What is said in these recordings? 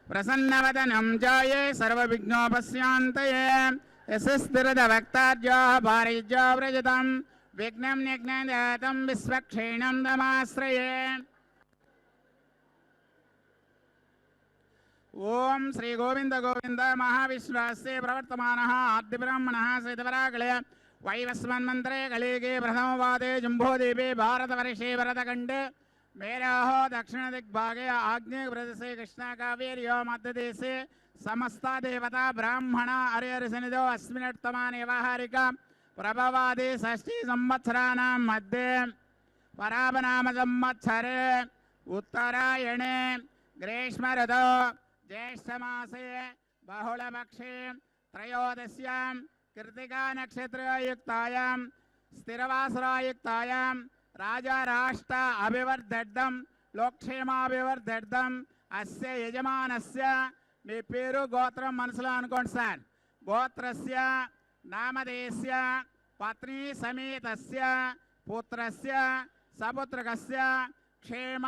प्रसन्नवदनं जाये सर्वविघ्नोपशान्तये यशस्थिरदवक्तार्यो भारिज्यो व्रजतं विघ्नं निघ्नदातं विश्वक्षेणं तमाश्रये। ओम श्री गोविंद गोविंद महाविश्वास्य प्रवर्तमानः आद्यब्राह्मणः सेतवरागले वैवस्वन्मन्त्रे कलिगे प्रथमवादे जम्बोदीपे भारतवर्षे भरतखण्डे मेराहो दक्षिण दिग्भागे आग्नेय प्रदेशे कृष्णा कावेर्यो मध्यदेशे समस्ता देवता ब्राह्मण हरिहरसनिधो अस्मिन्नर्थमान व्यवहारिक प्रभवादि षष्ठी संवत्सराणां मध्ये पराभनाम संवत्सरे उत्तरायणे ग्रीष्म ऋतौ ज्येष्ठमासे बहुलपक्षे त्रयोदश्यां कृत्तिका नक्षत्रयुक्तायां स्थिरवासरायुक्तायां राजा राष्ट्र अभिवर्धर्थं लोकक्षेमाभिवर्धर्थं अस्य यजमानस्य మీ పేరు గోత్రం మనసులో అనుకోండి సార్. గోత్రస్య నామధేయస్య పత్ని సమేతస్య పుత్రస్య సపుత్రకస్య క్షేమ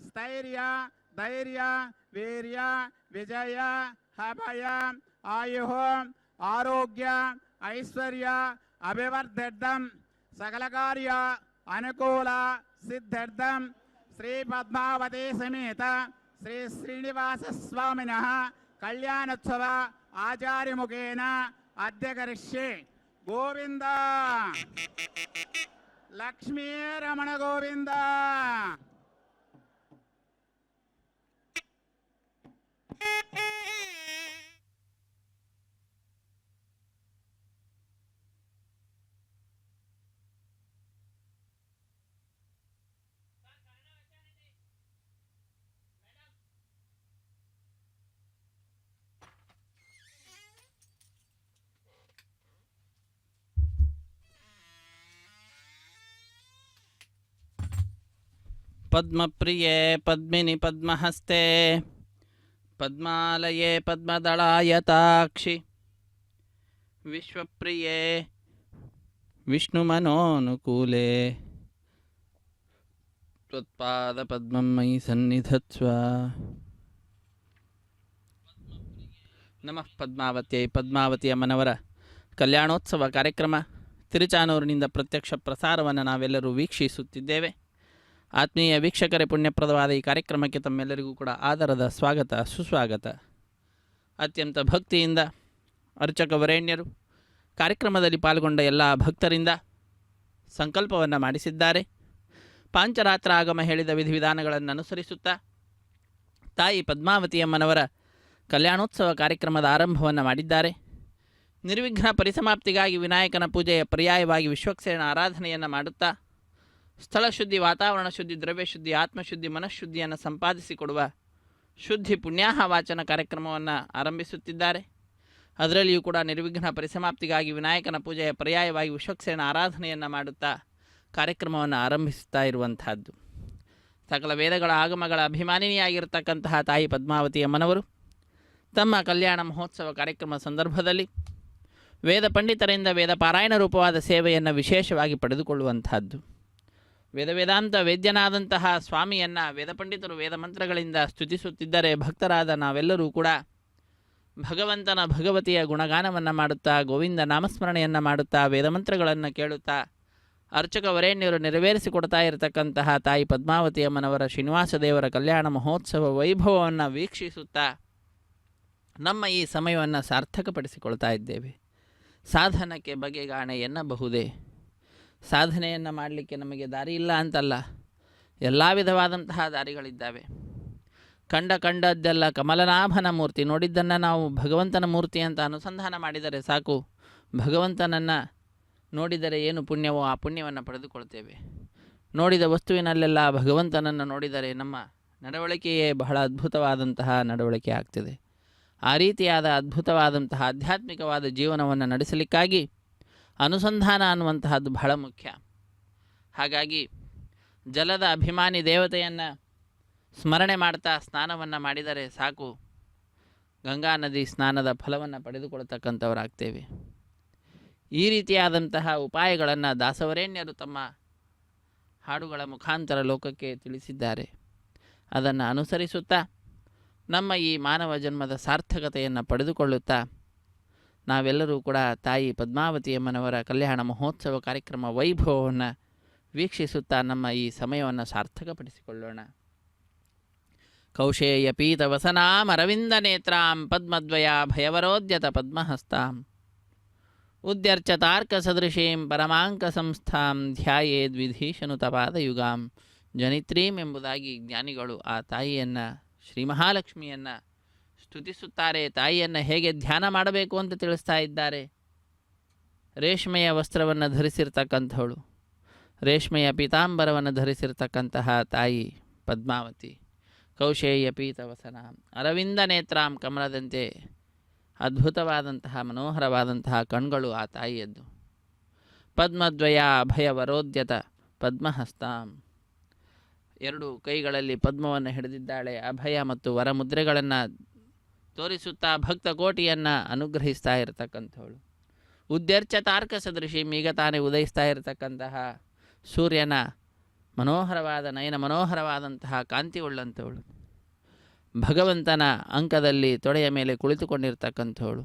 స్థైర్య ధైర్య వీర్య విజయ అభయ ఆయుః ఆరోగ్య ఐశ్వర్య అభివర్ధర్థం సకల కార్య అనుకూల సిద్ధార్థం శ్రీ పద్మావతి సమేత శ్రీ శ్రీనివాస స్వామినః కళ్యాణోత్సవ ఆచార్యముఖేన అద్య కరిష్యే. గోవింద లక్ష్మీ రమణ గోవింద. पद्मप्रिये पद्मिनि पद्महस्ते पद्मालये पद्मदलायताक्षि विश्वप्रिये विष्णुमनोनुकूले त्वत्पादपद्मं मयि सन्निधत्स्व. ನಮಃ ಪದ್ಮಾವತ್ಯೈ. ಪದ್ಮಾವತಿಯ ಮನವರ ಕಲ್ಯಾಣೋತ್ಸವ ಕಾರ್ಯಕ್ರಮ ತಿರುಚಾನೂರಿನಿಂದ ಪ್ರತ್ಯಕ್ಷ ಪ್ರಸಾರವನ್ನು ನಾವೆಲ್ಲರೂ ವೀಕ್ಷಿಸುತ್ತಿದ್ದೇವೆ. ಆತ್ಮೀಯ ವೀಕ್ಷಕರೇ, ಪುಣ್ಯಪ್ರದವಾದ ಈ ಕಾರ್ಯಕ್ರಮಕ್ಕೆ ತಮ್ಮೆಲ್ಲರಿಗೂ ಕೂಡ ಆದರದ ಸ್ವಾಗತ ಸುಸ್ವಾಗತ. ಅತ್ಯಂತ ಭಕ್ತಿಯಿಂದ ಅರ್ಚಕ ವರೇಣ್ಯರು ಕಾರ್ಯಕ್ರಮದಲ್ಲಿ ಪಾಲ್ಗೊಂಡ ಎಲ್ಲ ಭಕ್ತರಿಂದ ಸಂಕಲ್ಪವನ್ನು ಮಾಡಿಸಿದ್ದಾರೆ. ಪಾಂಚರಾತ್ರ ಆಗಮ ಹೇಳಿದ ವಿಧಿವಿಧಾನಗಳನ್ನು ಅನುಸರಿಸುತ್ತಾ ತಾಯಿ ಪದ್ಮಾವತಿಯಮ್ಮನವರ ಕಲ್ಯಾಣೋತ್ಸವ ಕಾರ್ಯಕ್ರಮದ ಆರಂಭವನ್ನು ಮಾಡಿದ್ದಾರೆ. ನಿರ್ವಿಘ್ನ ಪರಿಸಮಾಪ್ತಿಗಾಗಿ ವಿನಾಯಕನ ಪೂಜೆಯ ಪರ್ಯಾಯವಾಗಿ ವಿಶ್ವಕ್ಸೇನ ಆರಾಧನೆಯನ್ನು ಮಾಡುತ್ತಾ ಸ್ಥಳ ಶುದ್ಧಿ, ವಾತಾವರಣ ಶುದ್ಧಿ, ದ್ರವ್ಯ ಶುದ್ಧಿ, ಆತ್ಮಶುದ್ಧಿ, ಮನಃಶುದ್ಧಿಯನ್ನು ಸಂಪಾದಿಸಿಕೊಡುವ ಶುದ್ಧಿ ಪುಣ್ಯಾಹ ವಾಚನ ಕಾರ್ಯಕ್ರಮವನ್ನು ಆರಂಭಿಸುತ್ತಿದ್ದಾರೆ. ಅದರಲ್ಲಿಯೂ ಕೂಡ ನಿರ್ವಿಘ್ನ ಪರಿಸಮಾಪ್ತಿಗಾಗಿ ವಿನಾಯಕನ ಪೂಜೆಯ ಪರ್ಯಾಯವಾಗಿ ವಿಶ್ವಕ್ಸೇನ ಆರಾಧನೆಯನ್ನು ಮಾಡುತ್ತಾ ಕಾರ್ಯಕ್ರಮವನ್ನು ಆರಂಭಿಸುತ್ತಾ ಇರುವಂತಹದ್ದು. ಸಕಲ ವೇದಗಳ ಆಗಮಗಳ ಅಭಿಮಾನಿನಿಯಾಗಿರ್ತಕ್ಕಂತಹ ತಾಯಿ ಪದ್ಮಾವತಿಯಮ್ಮನವರು ತಮ್ಮ ಕಲ್ಯಾಣ ಮಹೋತ್ಸವ ಕಾರ್ಯಕ್ರಮ ಸಂದರ್ಭದಲ್ಲಿ ವೇದ ಪಂಡಿತರಿಂದ ವೇದ ಪಾರಾಯಣ ರೂಪವಾದ ಸೇವೆಯನ್ನು ವಿಶೇಷವಾಗಿ ಪಡೆದುಕೊಳ್ಳುವಂತಹದ್ದು. ವೇದಾಂತ ವೇದ್ಯನಾದಂತಹ ಸ್ವಾಮಿಯನ್ನು ವೇದ ಪಂಡಿತರು ವೇದ ಮಂತ್ರಗಳಿಂದ ಸ್ತುತಿಸುತ್ತಿದ್ದರೆ ಭಕ್ತರಾದ ನಾವೆಲ್ಲರೂ ಕೂಡ ಭಗವಂತನ ಭಗವತಿಯ ಗುಣಗಾನವನ್ನು ಮಾಡುತ್ತಾ ಗೋವಿಂದ ನಾಮಸ್ಮರಣೆಯನ್ನು ಮಾಡುತ್ತಾ ವೇದಮಂತ್ರಗಳನ್ನು ಕೇಳುತ್ತಾ ಅರ್ಚಕ ವರೇಣ್ಯರು ನೆರವೇರಿಸಿಕೊಡ್ತಾ ಇರತಕ್ಕಂತಹ ತಾಯಿ ಪದ್ಮಾವತಿಯಮ್ಮನವರ ಶ್ರೀನಿವಾಸ ದೇವರ ಕಲ್ಯಾಣ ಮಹೋತ್ಸವ ವೈಭವವನ್ನು ವೀಕ್ಷಿಸುತ್ತಾ ನಮ್ಮ ಈ ಸಮಯವನ್ನು ಸಾರ್ಥಕಪಡಿಸಿಕೊಳ್ತಾ ಇದ್ದೇವೆ. ಸಾಧನಕ್ಕೆ ಬಗೆಗಾಣೆ ಎನ್ನಬಹುದೇ? ಸಾಧನೆಯನ್ನು ಮಾಡಲಿಕ್ಕೆ ನಮಗೆ ದಾರಿ ಇಲ್ಲ ಅಂತಲ್ಲ, ಎಲ್ಲ ವಿಧವಾದಂತಹ ದಾರಿಗಳಿದ್ದಾವೆ. ಕಂಡದ್ದೆಲ್ಲ ಕಮಲನಾಭನ ಮೂರ್ತಿ, ನೋಡಿದ್ದನ್ನು ನಾವು ಭಗವಂತನ ಮೂರ್ತಿ ಅಂತ ಅನುಸಂಧಾನ ಮಾಡಿದರೆ ಸಾಕು. ಭಗವಂತನನ್ನು ನೋಡಿದರೆ ಏನು ಪುಣ್ಯವೋ ಆ ಪುಣ್ಯವನ್ನು ಪಡೆದುಕೊಳ್ತೇವೆ. ನೋಡಿದ ವಸ್ತುವಿನಲ್ಲೆಲ್ಲ ಭಗವಂತನನ್ನು ನೋಡಿದರೆ ನಮ್ಮ ನಡವಳಿಕೆಯೇ ಬಹಳ ಅದ್ಭುತವಾದಂತಹ ನಡವಳಿಕೆ ಆಗ್ತದೆ. ಆ ರೀತಿಯಾದ ಅದ್ಭುತವಾದಂತಹ ಆಧ್ಯಾತ್ಮಿಕವಾದ ಜೀವನವನ್ನು ನಡೆಸಲಿಕ್ಕಾಗಿ ಅನುಸಂಧಾನ ಅನ್ನುವಂತಹದ್ದು ಬಹಳ ಮುಖ್ಯ. ಹಾಗಾಗಿ ಜಲದ ಅಭಿಮಾನಿ ದೇವತೆಯನ್ನು ಸ್ಮರಣೆ ಮಾಡ್ತಾ ಸ್ನಾನವನ್ನು ಮಾಡಿದರೆ ಸಾಕು, ಗಂಗಾ ನದಿ ಸ್ನಾನದ ಫಲವನ್ನು ಪಡೆದುಕೊಳ್ತಕ್ಕಂಥವರಾಗ್ತೇವೆ. ಈ ರೀತಿಯಾದಂತಹ ಉಪಾಯಗಳನ್ನು ದಾಸವರೇಣ್ಯರು ತಮ್ಮ ಹಾಡುಗಳ ಮುಖಾಂತರ ಲೋಕಕ್ಕೆ ತಿಳಿಸಿದ್ದಾರೆ. ಅದನ್ನು ಅನುಸರಿಸುತ್ತಾ ನಮ್ಮ ಈ ಮಾನವ ಜನ್ಮದ ಸಾರ್ಥಕತೆಯನ್ನು ಪಡೆದುಕೊಳ್ಳುತ್ತಾ ನಾವೆಲ್ಲರೂ ಕೂಡ ತಾಯಿ ಪದ್ಮಾವತಿಯಮ್ಮನವರ ಕಲ್ಯಾಣ ಮಹೋತ್ಸವ ಕಾರ್ಯಕ್ರಮ ವೈಭವವನ್ನು ವೀಕ್ಷಿಸುತ್ತಾ ನಮ್ಮ ಈ ಸಮಯವನ್ನು ಸಾರ್ಥಕಪಡಿಸಿಕೊಳ್ಳೋಣ. ಕೌಶೇಯ ಪೀತವಸನಾಂ ಅರವಿಂದ ನೇತ್ರಾಂ ಪದ್ಮದ್ವಯ ಭಯವರೋದ್ಯತ ಪದ್ಮಹಸ್ತಾಂ ಉದ್ಯರ್ಚತಾರ್ಕ ಸದೃಶೀಂ ಪರಮಾಂಕ ಸಂಸ್ಥಾಂ ಧ್ಯಾಯೇದ್ವಿಧೀಶನುತಪಾದಯುಗಾಂ ಜನಿತ್ರೀಂ ಎಂಬುದಾಗಿ ಜ್ಞಾನಿಗಳು ಆ ತಾಯಿಯನ್ನು, ಶ್ರೀ ಮಹಾಲಕ್ಷ್ಮಿಯನ್ನು ಸ್ತುತಿಸುತ್ತಾರೆ. ತಾಯಿಯನ್ನು ಹೇಗೆ ಧ್ಯಾನ ಮಾಡಬೇಕು ಅಂತ ತಿಳಿಸ್ತಾ ಇದ್ದಾರೆ. ರೇಷ್ಮೆಯ ವಸ್ತ್ರವನ್ನು ಧರಿಸಿರ್ತಕ್ಕಂಥವಳು, ರೇಷ್ಮೆಯ ಪೀತಾಂಬರವನ್ನು ಧರಿಸಿರ್ತಕ್ಕಂತಹ ತಾಯಿ ಪದ್ಮಾವತಿ. ಕೌಶೇಯ ಪೀತವಸನ ಅರವಿಂದ ನೇತ್ರಾಂ, ಕಮಲದಂತೆ ಅದ್ಭುತವಾದಂತಹ ಮನೋಹರವಾದಂತಹ ಕಣ್ಗಳು ಆ ತಾಯಿಯದ್ದು. ಪದ್ಮದ್ವಯ ಅಭಯ ವರೋದ್ಯತ ಪದ್ಮಹಸ್ತಾಂ, ಎರಡು ಕೈಗಳಲ್ಲಿ ಪದ್ಮವನ್ನು ಹಿಡಿದಿದ್ದಾಳೆ. ಅಭಯ ಮತ್ತು ವರ ಮುದ್ರೆಗಳನ್ನು ತೋರಿಸುತ್ತಾ ಭಕ್ತ ಕೋಟಿಯನ್ನು ಅನುಗ್ರಹಿಸ್ತಾ ಇರತಕ್ಕಂಥವಳು. ಉದ್ಯರ್ಚ ತಾರ್ಕ ಸದೃಶಿ, ಈಗ ತಾನೇ ಉದಯಿಸ್ತಾ ಇರತಕ್ಕಂತಹ ಸೂರ್ಯನ ಮನೋಹರವಾದ ನಯನ ಮನೋಹರವಾದಂತಹ ಕಾಂತಿ ಉಳ್ಳಂಥವಳು. ಭಗವಂತನ ಅಂಕದಲ್ಲಿ ತೊಡೆಯ ಮೇಲೆ ಕುಳಿತುಕೊಂಡಿರ್ತಕ್ಕಂಥವಳು.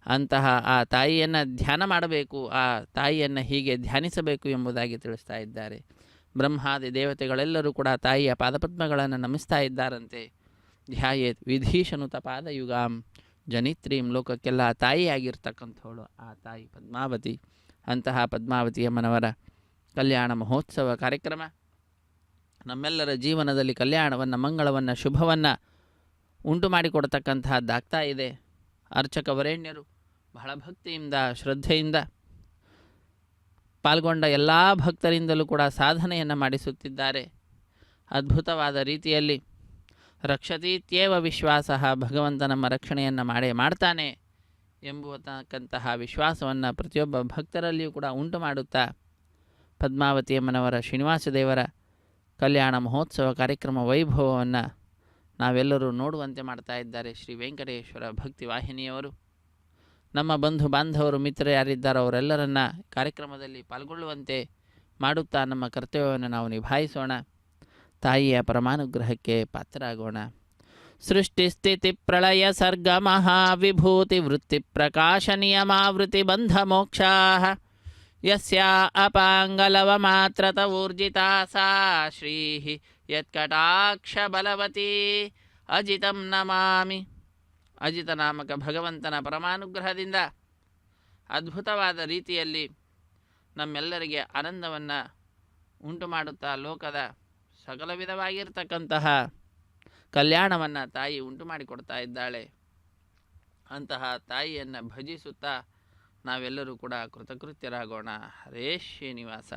ಅಂತಹ ಆ ತಾಯಿಯನ್ನು ಧ್ಯಾನ ಮಾಡಬೇಕು, ಆ ತಾಯಿಯನ್ನು ಹೀಗೆ ಧ್ಯಾನಿಸಬೇಕು ಎಂಬುದಾಗಿ ತಿಳಿಸ್ತಾ ಇದ್ದಾರೆ. ಬ್ರಹ್ಮಾದಿ ದೇವತೆಗಳೆಲ್ಲರೂ ಕೂಡ ತಾಯಿಯ ಪಾದಪದ್ಮಗಳನ್ನು ನಮಿಸ್ತಾ ಇದ್ದಾರಂತೆ. ಧ್ಯಾಯೇತ್ ವಿಧೀಶನುತ ಪಾದಯುಗಾಂ ಜನಿತ್ರೀಂ, ಲೋಕಕ್ಕೆಲ್ಲ ತಾಯಿಯಾಗಿರ್ತಕ್ಕಂಥವಳು ಆ ತಾಯಿ ಪದ್ಮಾವತಿ. ಅಂತಹ ಪದ್ಮಾವತಿಯಮ್ಮನವರ ಕಲ್ಯಾಣ ಮಹೋತ್ಸವ ಕಾರ್ಯಕ್ರಮ ನಮ್ಮೆಲ್ಲರ ಜೀವನದಲ್ಲಿ ಕಲ್ಯಾಣವನ್ನು, ಮಂಗಳವನ್ನು, ಶುಭವನ್ನು ಉಂಟು ಮಾಡಿಕೊಡ್ತಕ್ಕಂತಹದ್ದಾಗ್ತಾ ಇದೆ. ಅರ್ಚಕ ವರೇಣ್ಯರು ಬಹಳ ಭಕ್ತಿಯಿಂದ ಶ್ರದ್ಧೆಯಿಂದ ಪಾಲ್ಗೊಂಡ ಎಲ್ಲ ಭಕ್ತರಿಂದಲೂ ಕೂಡ ಸಾಧನೆಯನ್ನು ಮಾಡಿಸುತ್ತಿದ್ದಾರೆ. ಅದ್ಭುತವಾದ ರೀತಿಯಲ್ಲಿ ರಕ್ಷತೀತ್ಯೇವ ವಿಶ್ವಾಸ, ಭಗವಂತ ನಮ್ಮ ರಕ್ಷಣೆಯನ್ನು ಮಾಡ್ತಾನೆ ಎಂಬತಕ್ಕಂತಹ ವಿಶ್ವಾಸವನ್ನು ಪ್ರತಿಯೊಬ್ಬ ಭಕ್ತರಲ್ಲಿಯೂ ಕೂಡ ಉಂಟು ಮಾಡುತ್ತಾ ಪದ್ಮಾವತಿಯಮ್ಮನವರ ಶ್ರೀನಿವಾಸ ದೇವರ ಕಲ್ಯಾಣ ಮಹೋತ್ಸವ ಕಾರ್ಯಕ್ರಮ ವೈಭವವನ್ನು ನಾವೆಲ್ಲರೂ ನೋಡುವಂತೆ ಮಾಡ್ತಾ ಇದ್ದಾರೆ ಶ್ರೀ ವೆಂಕಟೇಶ್ವರ ಭಕ್ತಿ ವಾಹಿನಿಯವರು. ನಮ್ಮ ಬಂಧು ಬಾಂಧವರು ಮಿತ್ರರು ಯಾರಿದ್ದಾರೋ ಅವರೆಲ್ಲರನ್ನ ಕಾರ್ಯಕ್ರಮದಲ್ಲಿ ಪಾಲ್ಗೊಳ್ಳುವಂತೆ ಮಾಡುತ್ತಾ ನಮ್ಮ ಕರ್ತವ್ಯವನ್ನು ನಾವು ನಿಭಾಯಿಸೋಣ. ತಾಯಿಯ ಪರಮಾನುಗ್ರಹಕ್ಕೆ ಪಾತ್ರರಾಗೋಣ. ಸೃಷ್ಟಿ ಸ್ಥಿತಿ ಪ್ರಳಯ ಸರ್ಗ ಮಹಾವಿಭೂತಿ ವೃತ್ತಿ ಪ್ರಕಾಶ ನಿಯಮಾವೃತಿ ಬಂಧ ಮೋಕ್ಷಾ ಯಸ್ಯಾ ಅಪಾಂಗಲವ ಮಾತ್ರತ ಊರ್ಜಿತಾ ಸಾ ಶ್ರೀ ಯತ್ಕಟಾಕ್ಷ ಬಲವತಿ ಅಜಿತಂ ನಮಾಮಿ. ಅಜಿತ ನಾಮಕ ಭಗವಂತನ ಪರಮಾನುಗ್ರಹದಿಂದ ಅದ್ಭುತವಾದ ರೀತಿಯಲ್ಲಿ ನಮ್ಮೆಲ್ಲರಿಗೆ ಆನಂದವನ್ನು ಉಂಟು ಮಾಡುತ್ತಾ ಲೋಕದ ಸಕಲ ವಿಧವಾಗಿರ್ತಕ್ಕಂತಹ ಕಲ್ಯಾಣವನ್ನು ತಾಯಿ ಉಂಟು ಮಾಡಿಕೊಡ್ತಾ ಇದ್ದಾಳೆ. ಅಂತಹ ತಾಯಿಯನ್ನು ಭಜಿಸುತ್ತಾ ನಾವೆಲ್ಲರೂ ಕೂಡ ಕೃತಕೃತ್ಯರಾಗೋಣ. ಹರೇ ಶ್ರೀನಿವಾಸ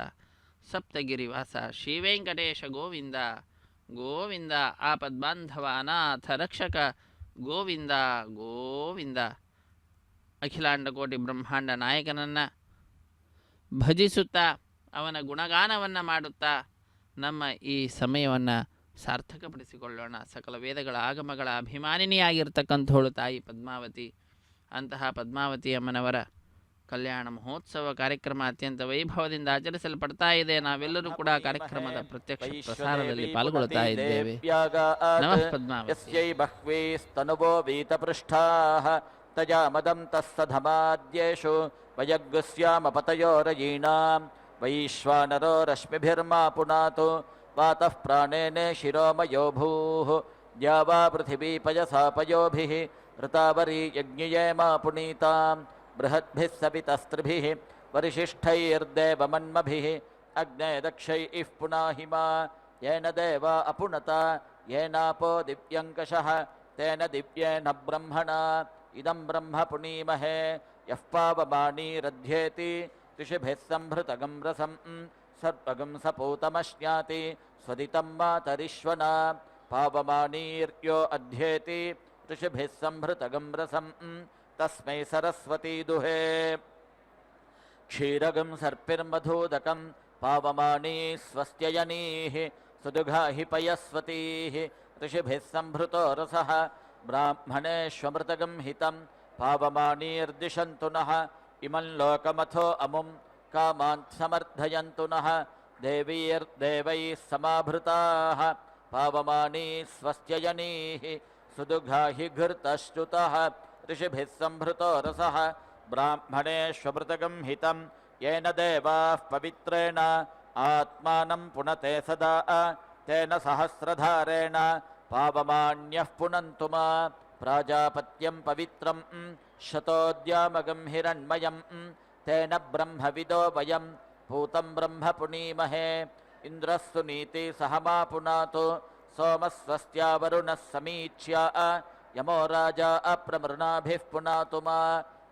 ಸಪ್ತಗಿರಿವಾಸ ಶ್ರೀ ವೆಂಕಟೇಶ ಗೋವಿಂದ ಗೋವಿಂದ. ಆಪದ್ಬಾಂಧವ ಅನಾಥ ರಕ್ಷಕ ಗೋವಿಂದ ಗೋವಿಂದ. ಅಖಿಲಾಂಡ ಕೋಟಿ ಬ್ರಹ್ಮಾಂಡ ನಾಯಕನನ್ನು ಭಜಿಸುತ್ತಾ ಅವನ ಗುಣಗಾನವನ್ನು ಮಾಡುತ್ತಾ ನಮ್ಮ ಈ ಸಮಯವನ್ನು ಸಾರ್ಥಕಪಡಿಸಿಕೊಳ್ಳೋಣ. ಸಕಲ ವೇದಗಳ ಆಗಮಗಳ ಅಭಿಮಾನಿನಿಯಾಗಿರ್ತಕ್ಕಂಥವಳು ತಾಯಿ ಪದ್ಮಾವತಿ. ಅಂತಹ ಪದ್ಮಾವತಿ ಅಮ್ಮನವರ ಕಲ್ಯಾಣ ಮಹೋತ್ಸವ ಕಾರ್ಯಕ್ರಮ ಅತ್ಯಂತ ವೈಭವದಿಂದ ಆಚರಿಸಲ್ಪಡ್ತಾ ಇದೆ. ನಾವೆಲ್ಲರೂ ಕೂಡ ಕಾರ್ಯಕ್ರಮದ ಪ್ರತ್ಯಕ್ಷ ಪ್ರಸಾರದಲ್ಲಿ ಪಾಲ್ಗೊಳ್ತಾ ಇದ್ದೇವೆ. ನಮಃ ಪದ್ಮಾವತಿ. ಬಹ್ವೀಸ್ತನುವೋ ವೀತಪೃಷ್ಠಾಃ ತಜಾಮದಂ ತಸ್ಸಧಮಾದ್ಯೇಷು ವಯಗ್ಸ್ಯಾಮ ಪತಯೋರಯೀಣಾಂ ವೈಶ್ವಾನರೋ ರಶ್ಮಿಭಿರ್ಮಾ ಪುನಾತು ವಾತಃ ಪ್ರಾಣೇನೆ ಶಿರೋಮಯೋ ಭೂಃ ದ್ಯಾವಾ ಪೃಥಿವೀ ಪಯಸಾ ಪಯೋಭಿಃ ಋತಾವರೀ ಯಜ್ಞಯೇಮಾ ಪುನೀತಾಂ ಬೃಹದ್ಭಿಃ ಸವಿತಸ್ತ್ರಿಭಿಃ ವರಿಶಿಷ್ಠೈರ್ದೇವಮನ್ಮಭಿಃ ಅಗ್ನೇ ದಕ್ಷೈಃ ಪುನಾಹಿಮಾ ಯೇನ ದೇವಾ ಅಪುನತ येनापो दिव्यङ्कषः तेन दिव्येन ब्रह्मणा इदं ब्रह्म पुनीमहे यः पावमानीरध्येति ऋषिभिः संभृतगं रसं सर्वगं सपूतमश्नाति स्वदितं मातरिश्वना पावमानीर्यो अध्येति ऋषिभिः संभृतगं रसं तस्मै सरस्वती दुहे क्षीरगं सर्पिर्मधूदकं पावमानी स्वस्त्ययनीः सुदुघा हि पयस्वतीः ऋषिभिः संभृतो रसः ब्राह्मणेष्वमृतगं हितं पावमानीर्दिशन्तु नः इमं लोकमथो अमुं कामान् समर्थयन्तु नः देवीर्देवैः समाभृताः पावमानी स्वस्त्ययनीः सुदुघा हि घृतश्रुतः ऋषिभिः संभृतो रसः ब्राह्मणेष्वमृतगं हितं येन देवाः पवित्रेण आत्मानं पुनते सदा तेन सहस्रधारेण पावमान्यः पुनन्तु मा प्राजापत्यं पवित्रं शतोद्यामगं हिरण्मयं तेन ब्रह्मविदो वयं भूतं ब्रह्म पुनीमहे इन्द्रस्तु नीति सहमा पुनातु सोमस्वस्त्या वरुणः समीच्या यमो राजा अप्रमृणाभिः पुनातु मा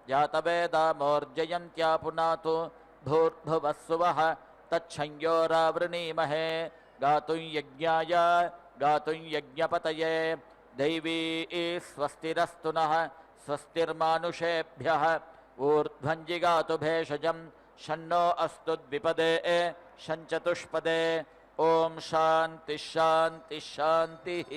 जातवेदामोर्जयन्त्या पुनातु भूर्भुवः सुवः तच्छंयोरावृणीमहे गातुं यज्ञाय गातुं यज्ञपतये दैवी स्वस्तिरस्तु नः स्वस्तिर्मानुषेभ्यः ऊर्ध्वञ्जिगातु भेषजं शन्नो अस्तु द्विपदे शञ्चतुष्पदे ॐ शान्तिः शान्तिः शान्तिः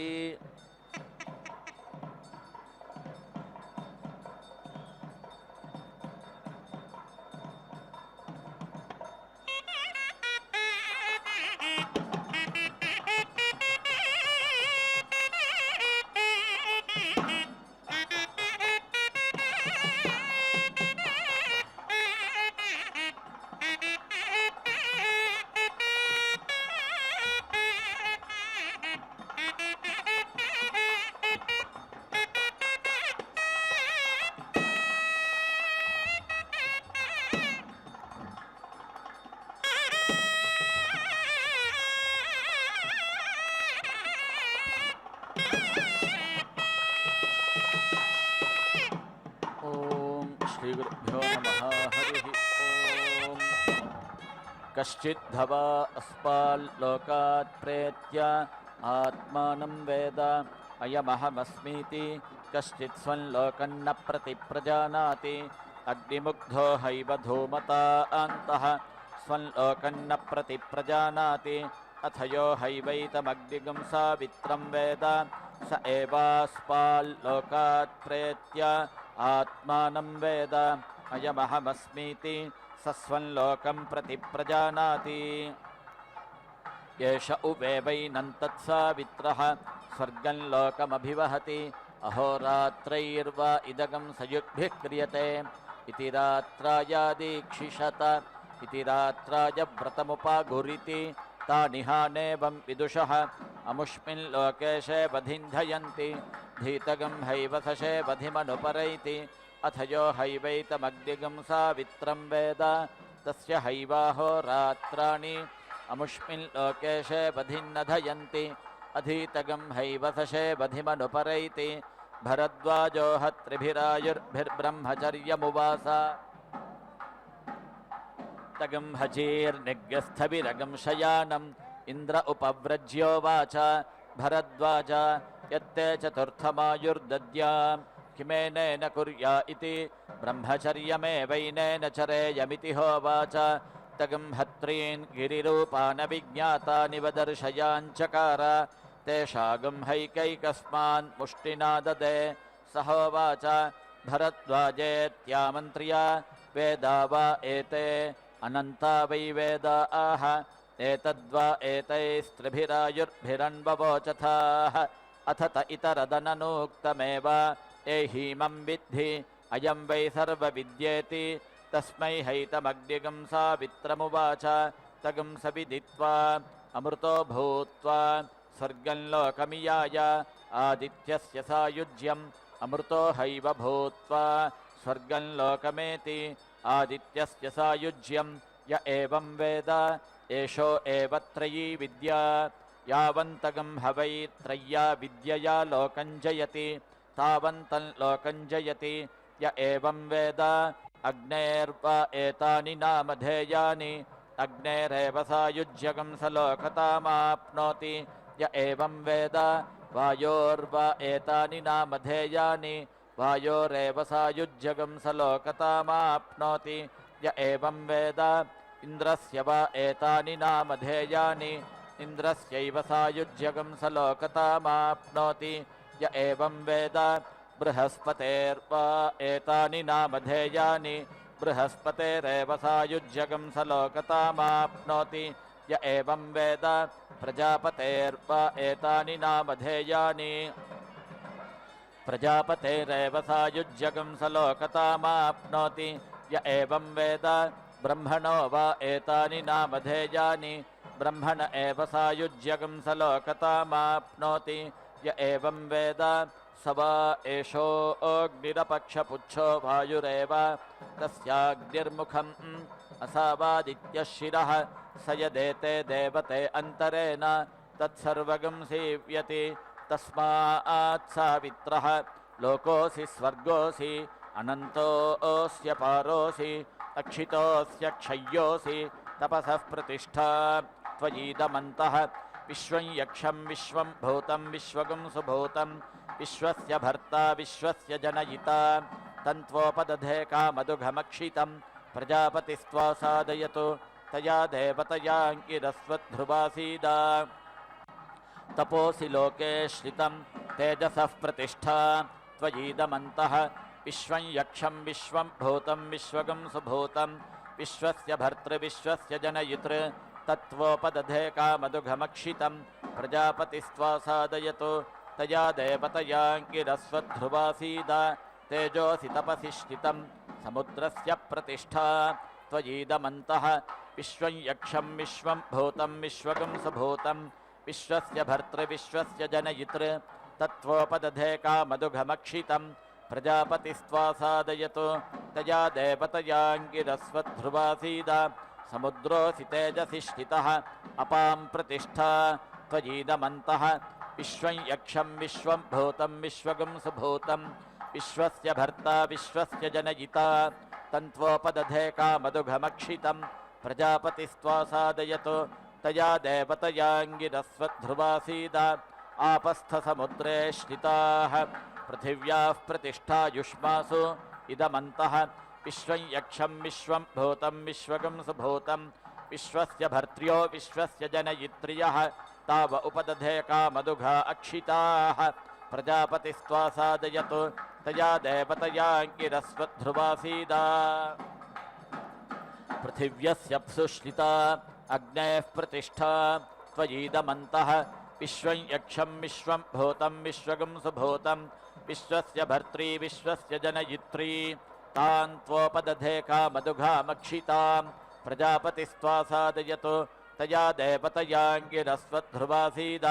श्रीगुरुभ्यो नमः हरिः ओम् कश्चिद्धवा अस्माल्लोकात् प्रेत्य आत्मानं वेद अयमहमस्मीति कश्चित् स्वं लोकं न प्रतिप्रजानाति अग्निमुग्धो हैव धूमता अन्तः स्वं लोकं न प्रतिप्रजानाति अथ यो हैवैतमग्निगं सावित्रं वेद स एवास्माल्लोकात् प्रेत्य आत्मानं वेद अयमहमस्मीति स स्वं लोकं प्रतिप्रजानाति एष उवेवैनं तत्सावित्रः स्वर्गं लोकमभिवहति अहोरात्रैर्वा इदगं सयुग्भिः क्रियते इति रात्रायादीक्षिषत इति रात्राय व्रतमुपाघुरिति तानिहानेवं विदुषः अमुष्मिन् लोकेशे वधिन्धयन्ति धीतगं हैव सशे वधिमनुपरैति अथ यो हैवैतमग्निगं सावित्रं वेद तस्य हैवाहो रात्राणि अमुष्मिन् लोकेशे वधिन्नधयन्ति अधीतगं हैव सशे वधिमनुपरैति भरद्वाजो हत्रिभिरायुर्भिर्ब्रह्मचर्यमुवास तगं हचीर्निग्रस्थविरगं शयानम् इन्द्र उपव्रज्योवाच भरद्वाज यत्ते चतुर्थमायुर्दद्यां किमेनेन कुर्या इति ब्रह्मचर्यमेवैनेन चरेयमिति होवाच तगं हत्रीन् गिरिरूपानविज्ञातानि वदर्शयाञ्चकार तेषागं हैकैकस्मान् मुष्टिना ददे स होवाच भरद्वाजेत्यामन्त्र्य वेदा वा एते अनन्ता वै वेदा आह एतद्वा एतैस्त्रिभिरायुर्भिरन्ववोचथाः अथ त इतरदननूक्तमेव एहीमं विद्धि अयं वै सर्वविद्येति तस्मै हैतमग्निगं सावित्रमुवाच तगं सविदित्वा अमृतो भूत्वा स्वर्गं लोकमियाय आदित्यस्य सायुज्यम् अमृतो हैव भूत्वा स्वर्गं लोकमेति आदित्यस्य सायुज्यं य एवं वेद एषो एव त्रयी विद्या यावन्तगं हवै त्रय्या विद्यया लोकं जयति तावन्तं लोकं जयति य एवं वेद अग्नेर्वा एतानि नामधेयानि अग्नेरेव सायुज्यगं स लोकतामाप्नोति य एवं वेद वायोर्वा एतानि नामधेयानि वायोरेव सायुज्यगं स लोकतामाप्नोति य एवं वेद इन्द्रस्य वा एतानि नामधेयानि इन्द्रस्यैव सायुज्यगं स लोकतामाप्नोति य एवं वेद बृहस्पतेर्वा एतानि नामधेयानि बृहस्पतेरेव सायुज्यगं स लोकतामाप्नोति य एवं वेद प्रजापतेर्वा एतानि नामधेयानि प्रजापतेरेव सायुज्यगं स लोकतामाप्नोति य एवं वेद ब्रह्मणो वा एतानि नामधेयानि ब्रह्मण एव सायुज्यगं स लोकतामाप्नोति य एवं वेद स वा एषो अग्निरपक्षपुच्छो वायुरेव तस्याग्निर्मुखम् असावादित्यः शिरः स यदेते देवते अन्तरेण तत्सर्वगं सेव्यति तस्मात् सावित्रः लोकोऽसि स्वर्गोऽसि अनन्तोऽस्य पारोऽसि अक्षितोऽस्य क्षय्योऽसि तपसः प्रतिष्ठा त्वयीदमन्तः विश्वं यक्षं विश्वं भूतं विश्वगं सुभूतं विश्वस्य भर्ता विश्वस्य जनयिता तन्त्वोपदधे कामदुघमक्षितं प्रजापतिस्त्वा साधयतु तया देवतयाङ्किरस्वध्रुवासीद तपोसि लोके श्रितं तेजसः प्रतिष्ठा त्वयीदमन्तः विश्वं यक्षं विश्वं भूतं विश्वगं सुभूतं विश्वस्य भर्तृविश्वस्य जनयितृ तत्त्वोपदधे कामदुघमक्षितं प्रजापतिस्त्वा साधयतु तया देवतयाङ्किरस्वध्रुवासीद तेजोऽसि तपसि श्रितं समुद्रस्य प्रतिष्ठा त्वयीदमन्तः विश्वं यक्षं विश्वं भूतं विश्वगं सुभूतं विश्वस्य भर्तृविश्वस्य जनयितृ तत्त्वोपदधे कामदुघमक्षितं प्रजापतिस्त्वा साधयतु तया देवतयाङ्गिरस्वध्रुवासीद समुद्रोऽसि तेजसि श्रितः अपां प्रतिष्ठा त्वयीदमन्तः विश्वं यक्षं विश्वं भूतं विश्वगं सुभूतं विश्वस्य भर्ता विश्वस्य जनयिता तन्त्वोपदधे कामदुघमक्षितं प्रजापतिस्त्वा साधयतु तया देवतयाङ्गिरस्वध्रुवासीद आपस्थसमुद्रे श्रिताः पृथिव्याः प्रतिष्ठा युष्मासु इदमन्तः विश्वं यक्षं विश्वं भूतं विश्वगं सुभूतं विश्वस्य भर्त्र्यो विश्वस्य जनयित्र्यः ताव उपदधे कामदुघा अक्षिताः प्रजापतिस्त्वा साधयतु तया देवतयाङ्गिरस्वध्रुवासीद पृथिव्यस्यप्सु श्रिता अग्नेः प्रतिष्ठा त्वयीदमन्तः विश्वं यक्षं विश्वं भूतं विश्वगं सुभूतं विश्वस्य भर्त्री विश्वस्य जनयित्री तां त्वोपदधे कामदुघामक्षितां प्रजापतिस्त्वा साधयतु तया देवतयाङ्गिरस्वध्रुवासीद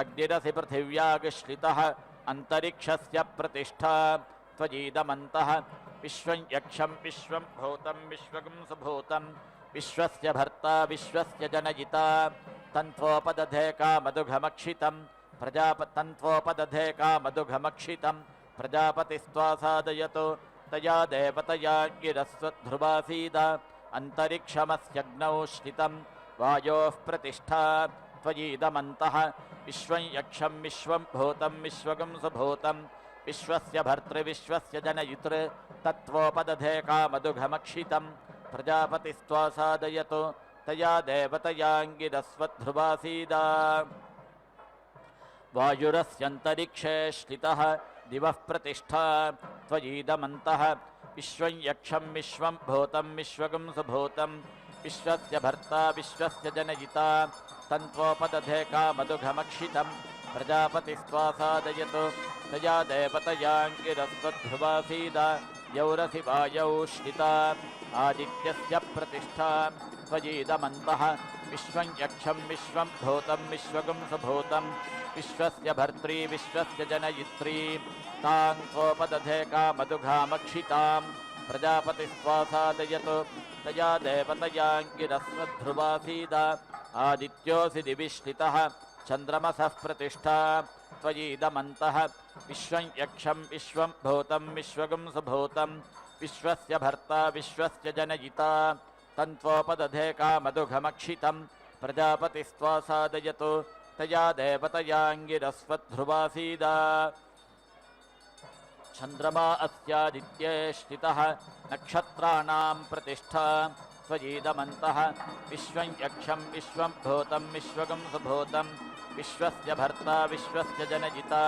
अग्निरसि पृथिव्यागश्रितः अन्तरिक्षस्य प्रतिष्ठा त्वयीदमन्तः विश्वं यक्षं विश्वं भूतं विश्वगं सुभूतं विश्वस्य भर्ता विश्वस्य जनयिता तन्त्वोपदधे कामदुघमक्षितं तन्त्वोपदधे कामदुघमक्षितं प्रजापतिस्त्वा साधयतु तया देवतयाङ्गिरस्वध्रुवासीद अन्तरिक्षमस्यग्नौ श्रितं वायोः प्रतिष्ठा त्वयीदमन्तः विश्वं यक्षं विश्वं भूतं विश्वगं सुभूतं विश्वस्य भर्तृविश्वस्य जनयितृ तत्त्वोपदधे कामदुघमक्षितं प्रजापतिस्त्वा साधयतु तया देवतयाङ्गिरस्वध्रुवासीद वायुरस्यन्तरिक्षे श्रितः दिवः प्रतिष्ठा त्वयीदमन्तः विश्वं यक्षं विश्वं भूतं विश्वगं सुभूतं विश्वस्य भर्ता विश्वस्य जनयिता तन्त्वोपदधे कामदुघमक्षितं प्रजापतिस्त्वा साधयतु तया देवतयाङ्गिरस्वध्रुवासीद यौरसि वायौ श्रिता आदित्यस्य प्रतिष्ठा त्वयीदमन्तः विश्वं यक्षं विश्वं भूतं विश्वगं सुभूतं विश्वस्य भर्त्री विश्वस्य जनयित्री तां त्वोपदधे कामदुघामक्षितां प्रजापतिस्त्वा साधयतु तया देवतयाङ्गिरस्वध्रुवासीद आदित्योऽसि दिवि श्रितः चन्द्रमसः प्रतिष्ठा त्वयीदमन्तः विश्वं यक्षं विश्वं भूतं विश्वगं सुभूतं विश्वस्य भर्ता विश्वस्य जनयिता तन्त्वोपदधे कामधुघमक्षितं प्रजापतिस्त्वा सादयतु तया देवतयाङ्गिरस्वध्रुवासीद चन्द्रमा अस्यादित्ये स्थितः नक्षत्राणां प्रतिष्ठा त्वयीदमन्तः विश्वं यक्षं विश्वं भूतं विश्वगं सुभूतं विश्वस्य भर्ता विश्वस्य जनयिता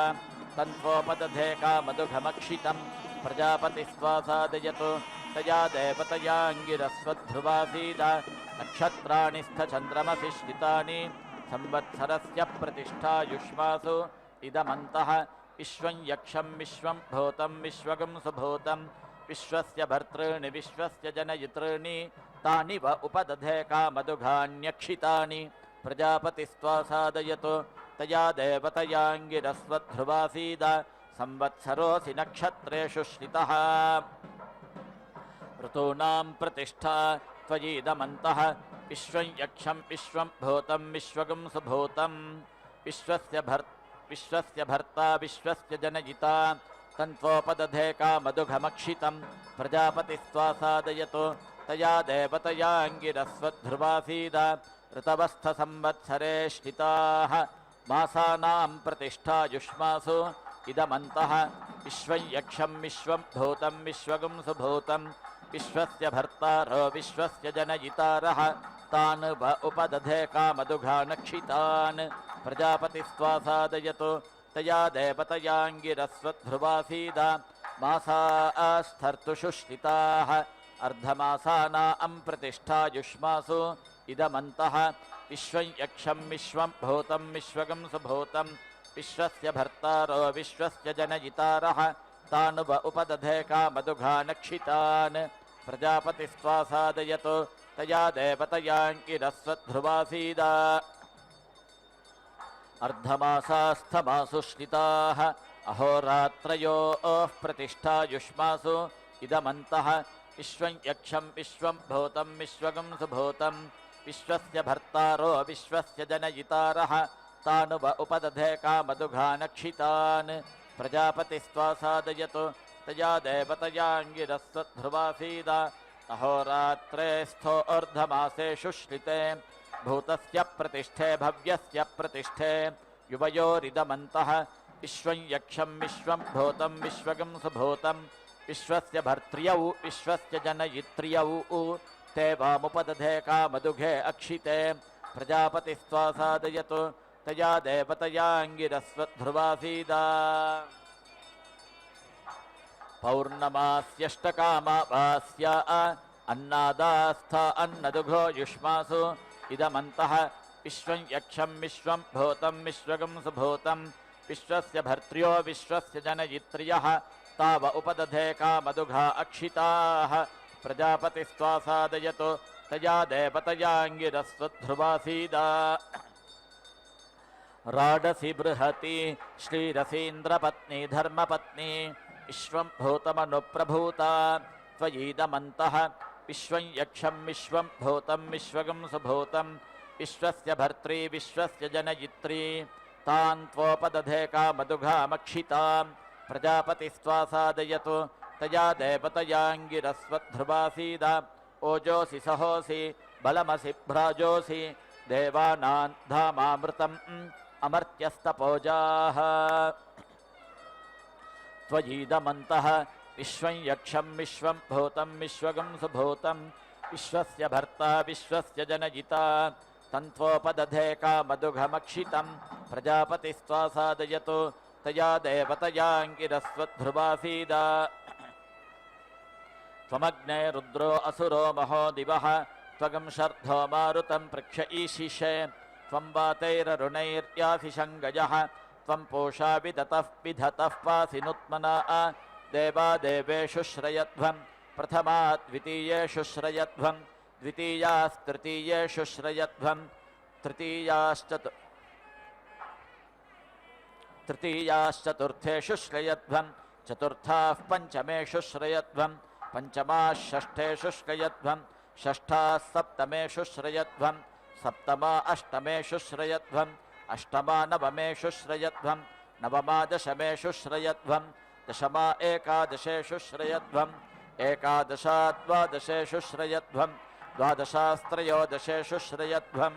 तन्त्वोपदधे कामधुघमक्षितं प्रजापतिस्त्वा सादयतु तया देवतयाङ्गिरस्वध्रुवासीद नक्षत्राणि स्थचन्द्रमसि स्थितानि संवत्सरस्य प्रतिष्ठायुष्मासु इदमन्तः विश्वं यक्षं विश्वं भूतं विश्वगं सुभूतं विश्वस्य भर्तॄणि विश्वस्य जनयितॄणि तानि व उपदधे कामधुघान्यक्षितानि प्रजापतिस्त्वा सादयतु तया देवतयाङ्गिरस्वध्रुवासीद संवत्सरोऽसि नक्षत्रेषु श्रितः ऋतूनां प्रतिष्ठा त्वयीदमन्तः विश्वं यक्षं विश्वं भूतं विश्वगं सुभूतं विश्वस्य भर्ता विश्वस्य जनयिता तन्त्वोपदधे कामधुघमक्षितं प्रजापतिस्त्वा सादयतु तया देवतयाङ्गिरस्वध्रुवासीद ऋतवस्थसंवत्सरे स्थिताः मासानां प्रतिष्ठायुष्मासु इदमन्तः विश्वं यक्षं विश्वं भूतं विश्वगं सुभूतं विश्वस्य भर्तारो विश्वस्य जनयितारः तान् व उपदधे कामधुघानक्षितान् प्रजापतिस्त्वा सादयतु तया देवतयाङ्गिरस्वध्रुवासीद मासास्थर्तुषु श्रिताः अर्धमासानां प्रतिष्ठायुष्मासु इदमन्तः विश्वं यक्षं विश्वं भूतं विश्वगं सुभूतं विश्वस्य भर्तारो विश्वस्य जनयितारः तान् व उपदधे कामधुघानक्षितान् प्रजापतिस्त्वा सादयतु तया देवतयाङ्गिरस्वध्रुवासीद अर्धमासास्थमासु श्रिताः अहोरात्रयोः प्रतिष्ठायुष्मासु इदमन्तः विश्वं यक्षं विश्वं भूतं विश्वगं सुभूतं विश्वस्य भर्तारो विश्वस्य जनयितारः तान् व उपदधे कामधुघानक्षितान् प्रजापतिस्त्वा सादयतु तया देवतयाङ्गिरस्वध्रुवासीद अहोरात्रे स्थो अर्धमासेषु श्रिते भूतस्य प्रतिष्ठे भव्यस्य प्रतिष्ठे युवयोरिदमन्तः विश्वं यक्षं विश्वं भूतं विश्वगं सुभूतं विश्वस्य भर्त्र्यौ विश्वस्य जनयित्र्यौ ते वामुपदधे कामधुघे अक्षिते प्रजापतिस्त्वा सादयतु तया देवतयाङ्गिरस्वध्रुवासीद पौर्णमास्यष्टकामावास्या अन्नादास्थ अन्नदुघो युष्मासु इदमन्तः विश्वं यक्षं विश्वं भूतं विश्वगं सुभूतं विश्वस्य भर्त्र्यो विश्वस्य जनयित्र्यः ताव उपदधे कामधुघा अक्षिताः प्रजापतिस्त्वा सादयतु तया देवतयाङ्गिरस्वध्रुवासीद राडसि बृहति श्रीरसीन्द्रपत्नी धर्मपत्नी विश्वं भूतमनुप्रभूता त्वयीदमन्तः विश्वं यक्षं विश्वं भूतं विश्वगं सुभूतं विश्वस्य भर्त्री विश्वस्य जनयित्री तान् त्वोपदधे कामधुघामक्षितां प्रजापतिस्त्वा सादयतु तया देवतयाङ्गिरस्वध्रुवासीद ओजोऽसि सहोऽसि बलमसि भ्राजोऽसि देवानां धामामृतम् अमर्त्यस्तपोजाः त्वयीदमन्तः विश्वं यक्षं विश्वं भूतं विश्वगं सुभूतं विश्वस्य भर्ता विश्वस्य जनयिता तन्त्वोपदधे कामधुघमक्षितं प्रजापतिस्त्वा सादयतु तया देवतयाङ्गिरस्वध्रुवासीद त्वमग्ने रुद्रो असुरो महो दिवः त्वगं शर्धो मारुतं पृक्ष ईशिषे त्वं वातैररुणैर्यासि शङ्गजः त्वं पूषा विधतः पासि नुत्मना देवादेवेषु श्रयध्वं प्रथमा द्वितीयेषु श्रयध्वं द्वितीयास्तृतीयेषु श्रयध्वं तृतीयाश्चतुर्थेषु श्रयध्वं चतुर्थाः पञ्चमेषु श्रयध्वं पञ्चमाः षष्ठेषु श्रयध्वं षष्ठाः सप्तमेषु श्रयध्वं सप्तमा अष्टमेषु श्रयध्वं अष्टमा नवमेषु श्रयध्वं नवमा दशमेषु श्रयध्वं दशमा एकादशेषु श्रयध्वं एकादशा द्वादशेषु श्रयध्वं द्वादशास्त्रयोदशेषु श्रयध्वं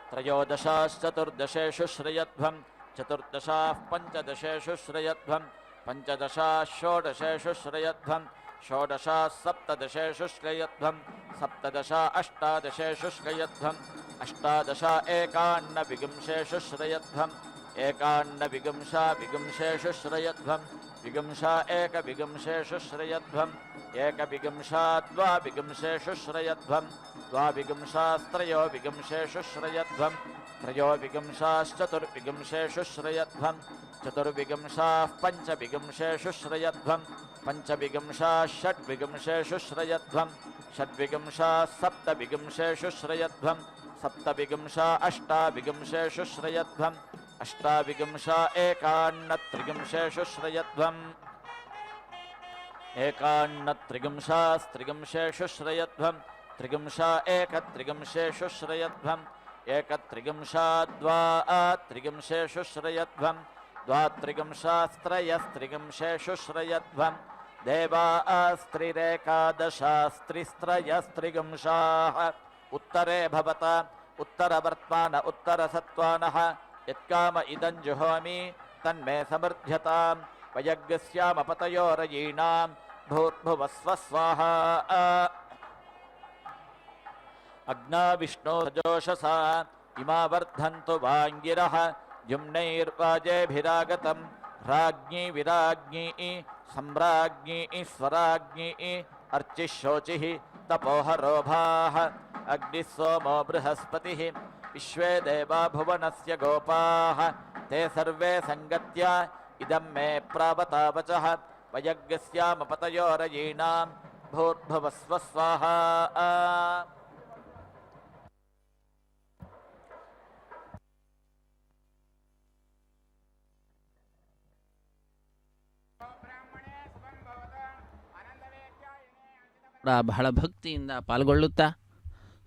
त्रयोदशाश्चतुर्दशेषु श्रयध्वं चतुर्दशाः पञ्चदशेषु श्रयध्वं पञ्चदशाः षोडशेषु श्रयध्वं षोडशाः सप्तदशेषु श्रयध्वं सप्तदशा अष्टादशेषु श्रयध्वं अष्टादशा एकान्नविंशेषु श्रयध्वं एकान्नविंशा विंशेषु श्रयध्वं विंशा एकविंशेषु श्रयध्वं एकविंशा द्वाविंशेषु श्रयध्वं द्वाविंशास्त्रयोविंशेषु श्रयध्वं त्रयोविंशाश्चतुर्विंशेषु श्रयध्वं चतुर्विंशाः पञ्चविंशेषु श्रयध्वं पञ्चविंशाः षड्विंशेषु श्रयध्वं षड्विंशाः सप्तविंशेषु श्रयध्वं सप्तविंशा अष्टाविंशेषु श्रयध्वं अष्टाविंशा एकान्नत्रिंशेषु श्रयध्वम् एकान्नत्रिंशास्त्रिंशेषु श्रयध्वं त्रिंशा एकत्रिंशेषु श्रयध्वम् एकत्रिंशा द्वात्रिंशेषु श्रयध्वं द्वात्रिंशास्त्रयस्त्रिंशेषु श्रयध्वं देवास्त्रिरेकादशास्त्रिस्त्रयस्त्रिंशाः उत्तरे भवता उत्तरवर्त्मान उत्तरसत्त्वानः यत्काम इदं जुहोमि तन्मे समृद्ध्यतां वयज्ञस्यामपतयोरयीणां भूर्भुवस्व स्वाहा अग्ना विष्णो जोषसा इमा वर्धन्तु वाङ्गिरः जुम्नैर्वाजेभिरागतं राज्ञी विराज्ञी सम्राज्ञी स्वराज्ञी अर्चिः शोचिः तपोहरोभाः अग्निः सोमो बृहस्पतिः विश्वे देवा भुवनस्य गोपाः ते सर्वे सङ्गत्या इदं मे प्रावतावचः वयज्ञस्यामपतयोरयीणां भूर्भुवस्व स्वाहा ಬಹಳ ಭಕ್ತಿಯಿಂದ ಪಾಲ್ಗೊಳ್ಳುತ್ತಾ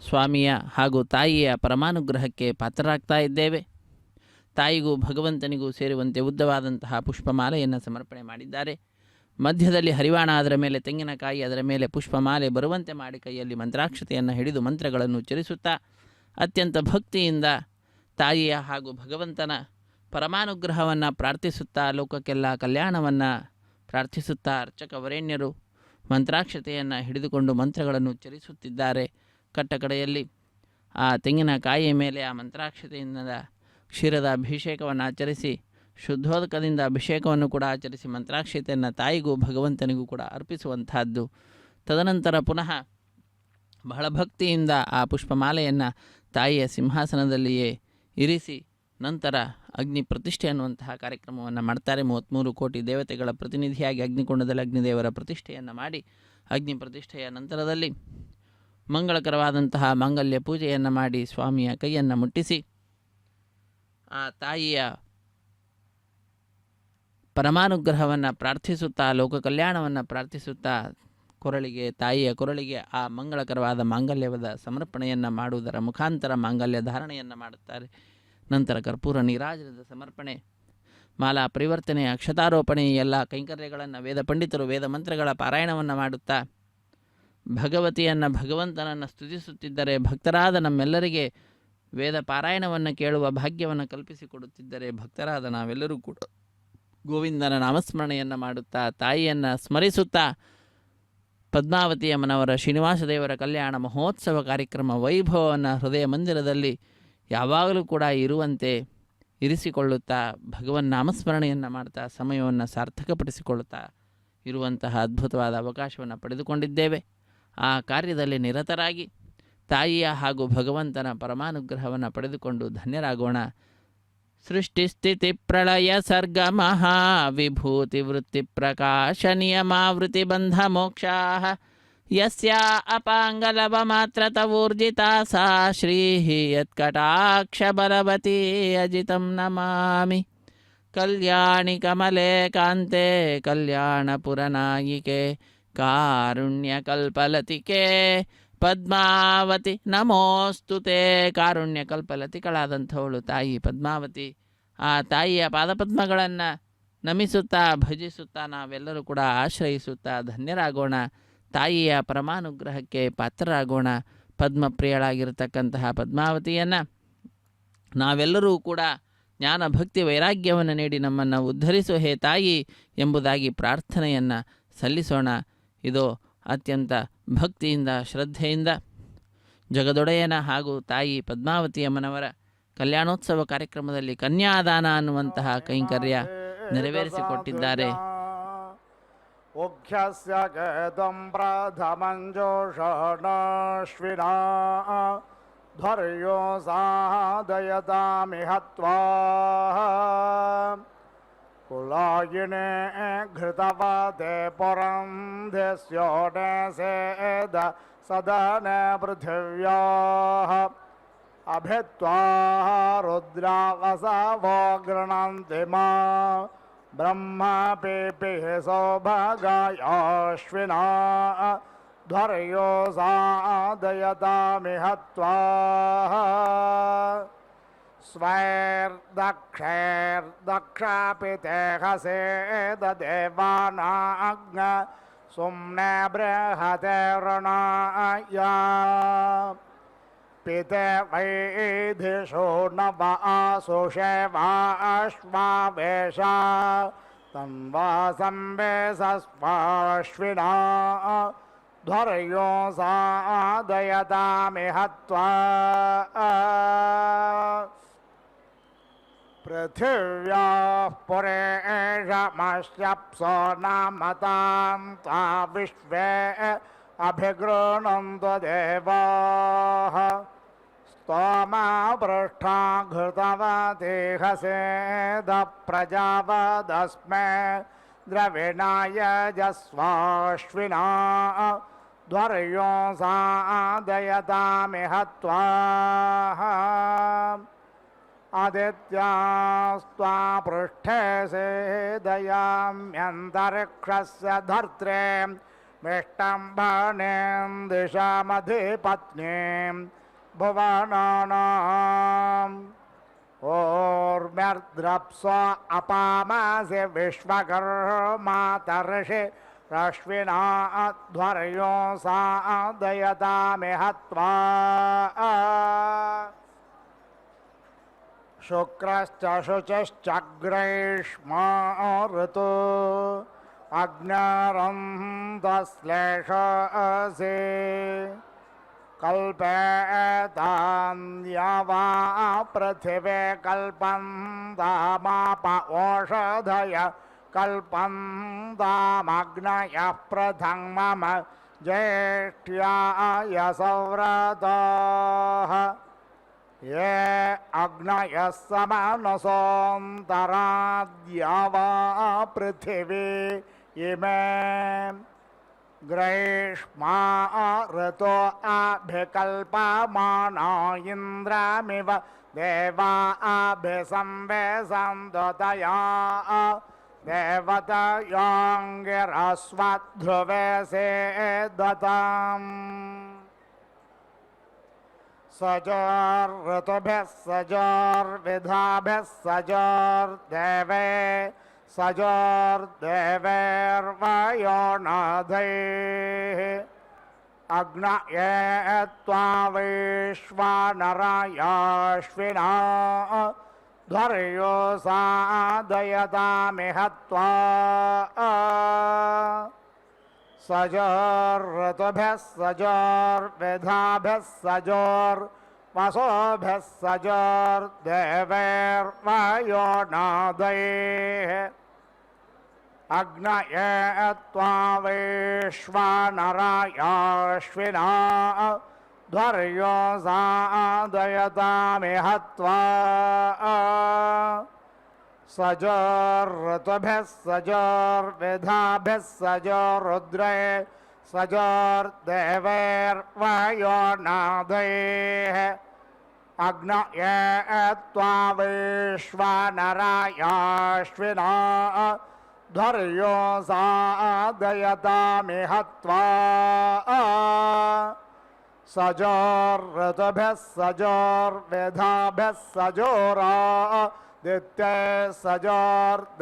ಸ್ವಾಮಿಯ ಹಾಗೂ ತಾಯಿಯ ಪರಮಾನುಗ್ರಹಕ್ಕೆ ಪಾತ್ರರಾಗ್ತಾ ಇದ್ದೇವೆ. ತಾಯಿಗೂ ಭಗವಂತನಿಗೂ ಸೇರುವಂತೆ ಉದ್ದವಾದಂತಹ ಪುಷ್ಪಮಾಲೆಯನ್ನು ಸಮರ್ಪಣೆ ಮಾಡಿದ್ದಾರೆ. ಮಧ್ಯದಲ್ಲಿ ಹರಿವಾಣ, ಅದರ ಮೇಲೆ ತೆಂಗಿನಕಾಯಿ, ಅದರ ಮೇಲೆ ಪುಷ್ಪಮಾಲೆ ಬರುವಂತೆ ಮಾಡಿ ಕೈಯಲ್ಲಿ ಮಂತ್ರಾಕ್ಷತೆಯನ್ನು ಹಿಡಿದು ಮಂತ್ರಗಳನ್ನು ಉಚ್ಚರಿಸುತ್ತಾ ಅತ್ಯಂತ ಭಕ್ತಿಯಿಂದ ತಾಯಿಯ ಹಾಗೂ ಭಗವಂತನ ಪರಮಾನುಗ್ರಹವನ್ನು ಪ್ರಾರ್ಥಿಸುತ್ತಾ ಲೋಕಕ್ಕೆಲ್ಲ ಕಲ್ಯಾಣವನ್ನು ಪ್ರಾರ್ಥಿಸುತ್ತಾ ಅರ್ಚಕ ವರೇಣ್ಯರು ಮಂತ್ರಾಕ್ಷತೆಯನ್ನು ಹಿಡಿದುಕೊಂಡು ಮಂತ್ರಗಳನ್ನು ಉಚ್ಚರಿಸುತ್ತಿದ್ದಾರೆ. ಕಟ್ಟಕಡೆಯಲ್ಲಿ ಆ ತೆಂಗಿನಕಾಯಿಯ ಮೇಲೆ ಆ ಮಂತ್ರಾಕ್ಷತೆಯಿಂದ ಕ್ಷೀರದ ಅಭಿಷೇಕವನ್ನು ಆಚರಿಸಿ ಶುದ್ಧೋದಕದಿಂದ ಅಭಿಷೇಕವನ್ನು ಕೂಡ ಆಚರಿಸಿ ಮಂತ್ರಾಕ್ಷತೆಯನ್ನು ತಾಯಿಗೂ ಭಗವಂತನಿಗೂ ಕೂಡ ಅರ್ಪಿಸುವಂತಹದ್ದು. ತದನಂತರ ಪುನಃ ಬಹಳ ಭಕ್ತಿಯಿಂದ ಆ ಪುಷ್ಪಮಾಲೆಯನ್ನು ತಾಯಿಯ ಸಿಂಹಾಸನದಲ್ಲಿಯೇ ಇರಿಸಿ ನಂತರ ಅಗ್ನಿ ಪ್ರತಿಷ್ಠೆ ಅನ್ನುವಂತಹ ಕಾರ್ಯಕ್ರಮವನ್ನು ಮಾಡ್ತಾರೆ. 33 ಕೋಟಿ ದೇವತೆಗಳ ಪ್ರತಿನಿಧಿಯಾಗಿ ಅಗ್ನಿಕುಂಡದಲ್ಲಿ ಅಗ್ನಿದೇವರ ಪ್ರತಿಷ್ಠೆಯನ್ನು ಮಾಡಿ ಅಗ್ನಿ ಪ್ರತಿಷ್ಠೆಯ ನಂತರದಲ್ಲಿ ಮಂಗಳಕರವಾದಂತಹ ಮಾಂಗಲ್ಯ ಪೂಜೆಯನ್ನು ಮಾಡಿ ಸ್ವಾಮಿಯ ಕೈಯನ್ನು ಮುಟ್ಟಿಸಿ ಆ ತಾಯಿಯ ಪರಮಾನುಗ್ರಹವನ್ನು ಪ್ರಾರ್ಥಿಸುತ್ತಾ ಲೋಕ ಕಲ್ಯಾಣವನ್ನು ಪ್ರಾರ್ಥಿಸುತ್ತಾ ತಾಯಿಯ ಕೊರಳಿಗೆ ಆ ಮಂಗಳಕರವಾದ ಮಾಂಗಲ್ಯವಾದ ಸಮರ್ಪಣೆಯನ್ನು ಮಾಡುವುದರ ಮುಖಾಂತರ ಮಾಂಗಲ್ಯ ಧಾರಣೆಯನ್ನು ಮಾಡುತ್ತಾರೆ. ನಂತರ ಕರ್ಪೂರ ನೀರಾಜನದ ಸಮರ್ಪಣೆ, ಮಾಲಾ ಪರಿವರ್ತನೆ, ಅಕ್ಷತಾರೋಪಣೆ ಎಲ್ಲ ಕೈಂಕರ್ಯಗಳನ್ನು ವೇದ ಪಂಡಿತರು ವೇದ ಮಂತ್ರಗಳ ಪಾರಾಯಣವನ್ನು ಮಾಡುತ್ತಾ ಭಗವಂತನನ್ನು ಸ್ತುತಿಸುತ್ತಿದ್ದರೆ. ಭಕ್ತರಾದ ನಮ್ಮೆಲ್ಲರಿಗೆ ವೇದ ಪಾರಾಯಣವನ್ನು ಕೇಳುವ ಭಾಗ್ಯವನ್ನು ಕಲ್ಪಿಸಿಕೊಡುತ್ತಿದ್ದರೆ. ಭಕ್ತರಾದ ನಾವೆಲ್ಲರೂ ಕೂಡ ಗೋವಿಂದನ ನಾಮಸ್ಮರಣೆಯನ್ನು ಮಾಡುತ್ತಾ ತಾಯಿಯನ್ನು ಸ್ಮರಿಸುತ್ತಾ ಪದ್ಮಾವತಿಯ ಮನವರ ಶ್ರೀನಿವಾಸ ದೇವರ ಕಲ್ಯಾಣ ಮಹೋತ್ಸವ ಕಾರ್ಯಕ್ರಮ ವೈಭವವನ್ನು ಹೃದಯ ಮಂದಿರದಲ್ಲಿ ಯಾವಾಗಲೂ ಕೂಡ ಇರುವಂತೆ ಇರಿಸಿಕೊಳ್ಳುತ್ತಾ ಭಗವನ್ ನಾಮಸ್ಮರಣೆಯನ್ನು ಮಾಡ್ತಾ ಸಮಯವನ್ನು ಸಾರ್ಥಕಪಡಿಸಿಕೊಳ್ಳುತ್ತಾ ಇರುವಂತಹ ಅದ್ಭುತವಾದ ಅವಕಾಶವನ್ನು ಪಡೆದುಕೊಂಡಿದ್ದೇವೆ. ಆ ಕಾರ್ಯದಲ್ಲಿ ನಿರತರಾಗಿ ತಾಯಿಯ ಹಾಗೂ ಭಗವಂತನ ಪರಮಾನುಗ್ರಹವನ್ನು ಪಡೆದುಕೊಂಡು ಧನ್ಯರಾಗೋಣ. ಸೃಷ್ಟಿಸ್ಥಿತಿ ಪ್ರಳಯ ಸರ್ಗ ಮಹಾ ವಿಭೂತಿ ವೃತ್ತಿ ಪ್ರಕಾಶ ನಿಯಮಾವೃತಿ ಬಂಧ ಮೋಕ್ಷಾ ಯಸ್ಯಾ ಅಪಾಂಗಲವ ಮಾತ್ರತ ಊರ್ಜಿತಾ ಸಾ ಶ್ರೀಃ ಯತ್ಕಟಾಕ್ಷ ಬಲವತಿ ಅಜಿತಂ ನಮಾಮಿ. ಕಲ್ಯಾಣಿ ಕಮಲೆ ಕಾಂತೆ ಕಲ್ಯಾಣಪುರನಾಯಿಕೆ ಕಾರುಣ್ಯ ಕಲ್ಪಲತಿಕೆ ಪದ್ಮಾವತಿ ನಮೋಸ್ತುತೆ. ಕಾರುಣ್ಯ ಕಲ್ಪಲತಿಗಳಾದಂಥವಳು ತಾಯಿ ಪದ್ಮಾವತಿ. ಆ ತಾಯಿಯ ಪಾದಪದ್ಮಗಳನ್ನು ನಮಿಸುತ್ತಾ ಭಜಿಸುತ್ತಾ ನಾವೆಲ್ಲರೂ ಕೂಡ ಆಶ್ರಯಿಸುತ್ತಾ ಧನ್ಯರಾಗೋಣ. ತಾಯಿಯ ಪರಮಾನುಗ್ರಹಕ್ಕೆ ಪಾತ್ರರಾಗೋಣ. ಪದ್ಮಪ್ರಿಯಳಾಗಿರ್ತಕ್ಕಂತಹ ಪದ್ಮಾವತಿಯನ್ನು ನಾವೆಲ್ಲರೂ ಕೂಡ ಜ್ಞಾನ ಭಕ್ತಿ ವೈರಾಗ್ಯವನ್ನು ನೀಡಿ ನಮ್ಮನ್ನು ಉದ್ಧರಿಸು ಹೇ ತಾಯಿ ಎಂಬುದಾಗಿ ಪ್ರಾರ್ಥನೆಯನ್ನು ಸಲ್ಲಿಸೋಣ. ಇದು ಅತ್ಯಂತ ಭಕ್ತಿಯಿಂದ ಶ್ರದ್ಧೆಯಿಂದ ಜಗದೊಡೆಯನ ಹಾಗೂ ತಾಯಿ ಪದ್ಮಾವತಿಯಮ್ಮನವರ ಕಲ್ಯಾಣೋತ್ಸವ ಕಾರ್ಯಕ್ರಮದಲ್ಲಿ ಕನ್ಯಾದಾನ ಅನ್ನುವಂತಹ ಕೈಂಕರ್ಯ ನೆರವೇರಿಸಿಕೊಟ್ಟಿದ್ದಾರೆ. ಉಖ್ಯಸ್ಯ ಗೇತಂ ಪ್ರಥಮಂಜೋಷಣಶ್ವಿನಾ ಧ್ವರ್ಯೋ ಸಾಧಯತಾಮಿಹ ತ್ವಾ ಕುಲಾಯಿನೇ ಘೃತವತೆ ಪುರಂ ಧಿಸ್ಯೋನೆ ಸೇದ ಸದನೆ ಪೃಥಿವ್ಯಾಃ ಅಭಿತ್ವಾ ರುದ್ರಾವಸವೋ ಗೃಣಂತಿ ಮಾ ಬ್ರಹ್ಮ ಪೀಪಿಃ ಸೌಭಗಾಯಾಶ್ವಿನಾ ಧ್ವರ್ಯೋ ಸಾಧಯತಾಮಿಹ ತ್ವಾ ಸ್ವೈರ್ದಕ್ಷೈರ್ದಕ್ಷಾಪಿತೇಹಸೇದ ದೇವಾನಾಗ್ನ ಸುಮ್ನೆ ಬೃಹತೆ ವೃಣಾಯ ಪಿತೆ ವೈಧಿಷೋ ನವ ಆಸುಷೇವಾಶ್ವಾವೇಶ ತನ್ವಾ ಸಂವೇಸಸ್ವಾಶ್ವಿನಾ ಧ್ವರ್ಯೋ ಸಾಧಯತಾಮಿಹ ತ್ವಾ ಪೃಥಿವ್ಯಾಃ ಪುರೇಷಮಶ್ಯಪ್ಸೋ ನಾಮತಾಂ ತ್ವಾ ವಿಶ್ವೇ ಅಭಿಗೃಣಂತು ದೇವಾಃ ಸ್ತೋಮಾ ಪೃಷ್ಠಾ ಘೃತವತಿಹಸೇದ ಪ್ರಜಾವದಸ್ಮೈ ದ್ರವಿಣಾಯ ಜಸ್ವಾಶ್ವಿನಾ ಧ್ವರ್ಯೋ ಸಾಧಯತಾಮಿಹ ತ್ವಾ ಆದಿತ್ಯಾಸ್ತ್ವಾ ಪೃಷ್ಠೇ ಸೇದಯಾಮ್ಯಂತರಿಕ್ಷಸ್ಯ ಧರ್ತ್ರೇ ವಿಷ್ಟಂಭನೇಂ ದಿಶಾಮಧಿಪತ್ನೀಂ ಭುವನಾನಾಂ ಓರ್ಮ್ಯರ್ದ್ರಪ್ಸ್ವ ಅಪಾಮಾಸಿ ವಿಶ್ವಕರ್ಮಾತರ್ಷಿ ರಶ್ವಿನಾ ಧ್ವರ್ಯೋ ಸಾಧಯತಾಮಿಹ ತ್ವಾ ಶುಕ್ರಶ್ಚ ಶುಚಿಶ್ಚಗ್ರೈಷ್ಮಾ ಋತು ಅಗ್ನರಂಧಶ್ಲೇಷಸೆ ಕಲ್ಪೇತಾನ್ಯವಾ ಪೃಥಿವೇ ಕಲ್ಪಂತಾಮಾಪ ಓಷಧಯ ಕಲ್ಪಂತಾಮಗ್ನಯಃ ಪ್ರಥಮಮ ಜ್ಯೇಷ್ಠ್ಯಾಯ ಸವ್ರತಾಃ ಯೇ ಅಗ್ನಯಃ ಸಮನಸೋಂತರಾದ್ಯಾವಾ ಪೃಥಿವೀ ಇಮೇ ಗ್ರೈಷ್ಮಾ ಋತೋ ಅಭಿಕಲ್ಪಮಾನೋ ಇಂದ್ರಮಿವ ದೇವಾ ಅಭಿಸಂವೇಸಂದತಯಾ ದೇವತಯಾಂಗಿರಸ್ವಧ್ರುವೆ ಸೇದತಾಂ ಸಜೋರ್ಋತುಭಿಃ ಸಜೋರ್ವಿಧಾಭಿಃ ಸಜೋರ್ದೇವೇ ಸಜೋರ್ದೇವೈರ್ವಯೋನಾಧೈಃ ಅಗ್ನಯೇ ತ್ವಾ ವೈಶ್ವಾನರಾಯಾಶ್ವಿನಾ ಧ್ವರ್ಯೋ ಸಾಧಯತಾಮಿಹ ತ್ವಾ ಸಜೋರ್ಋತುಭಿಃ ಸಜೋರ್ವಿಧಾಭಿಃ ಸಜೋರ್ವಸೋಭಿಃ ಸಜೋರ್ದೇವೈರ್ವಯೋನಾಧೈಃ ಅಗ್ನಯೇ ತ್ವಾ ವೈಶ್ವಾನರಾಯಾಶ್ವಿನಾ ಧ್ವರ್ಯೋ ಸಾಧಯತಾಮಿಹ ತ್ವಾ ಸಜೋರ್ಋತುಭಿಃ ಸಜೋರ್ವಿಧಾಭಿಃ ಸಜೋರುದ್ರೇ ಸಜೋರ್ದೇವೈರ್ವಯೋನಾಧೈಃ ಅಗ್ನಯೇ ತ್ವಾ ವೈಶ್ವಾನರಾಯಾಶ್ವಿನಾ ಧ್ವರ್ಯೋ ಸಾಧಯತಾಮಿಹ ತ್ವಾ सजोर्ऋतुभिः सजोर्वेधाभिः सजोरा दित्ये सजोर्देवैर्वायो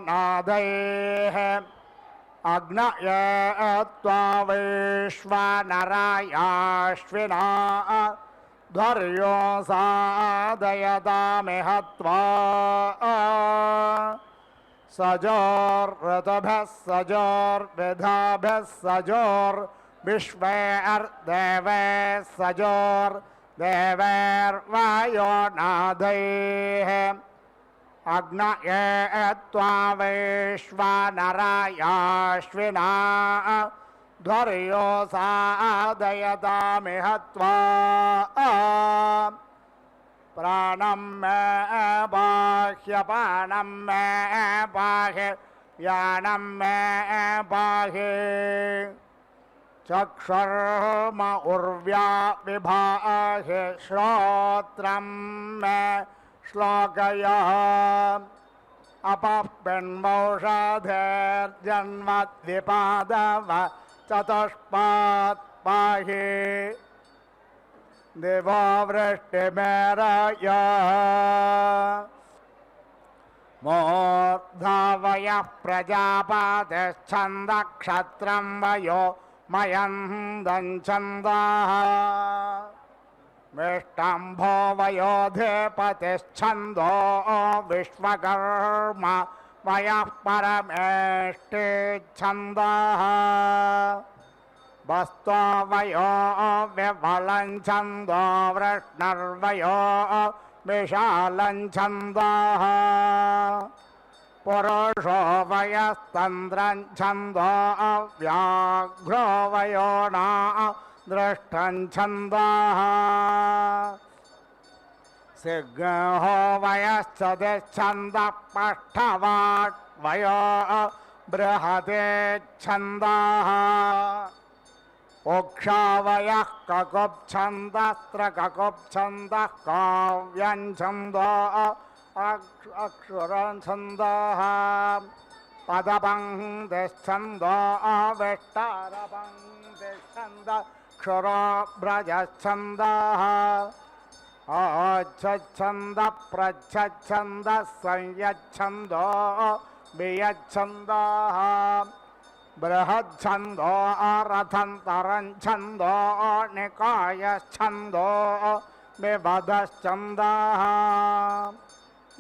नादैः अग्नये त्वा वैश्वानरायाश्विना ध्वर्यो सादयतामिह त्वा सजोर्ऋतुभिः सजोर्विधाभिः सजोर्विश्वैर्देवैः सजोर्देवैर्वायो नादैः अग्नये त्वा वैश्वानरायाश्विना ध्वर्यो सादयतामिह त्वा प्राणं मे बाह्यपानं मे पाहि यानं मे पाहि चक्षुर्म उर्व्या विभाहि श्रोत्रं मे श्लोकय अपःपिण्वौषधेर्जन्मद्विपादव चतुष्पात् पाहि दिवो वृष्टिमेरय मूर्धावयः प्रजापतिश्छन्दक्षत्रं वयो मयन्दञ्छन्दः विष्टम्भो वयोधिपतिश्छन्दो विश्वकर्मा वयः परमेष्टिच्छन्दः वस्तो वयो विफलञ्छन्दो वृष्णर्वयो विशालञ्छन्दः पुरुषो वयस्तन्द्रञ्छन्दो व्याघ्रो वयो न दृष्टञ्छन्दः सिंहो वयश्चदिच्छन्दः पष्ठवाट् वयो बृहतेच्छन्दः उक्षावयः ककुप्छन्दस्त्रककुप्छन्दः काव्यञ्छन्दो अक्षुरञ्छन्दः पदपङ्क्तिश्छन्दो विष्टारपङ्क्तिश्छन्दः क्षुरोब्रजच्छन्दः अच्छन्दः प्रच्छन्दः संयच्छन्दो वियच्छन्दः बृहच्छन्दो रथन्तरञ्छन्दो निकायश्छन्दो विवधश्छन्दः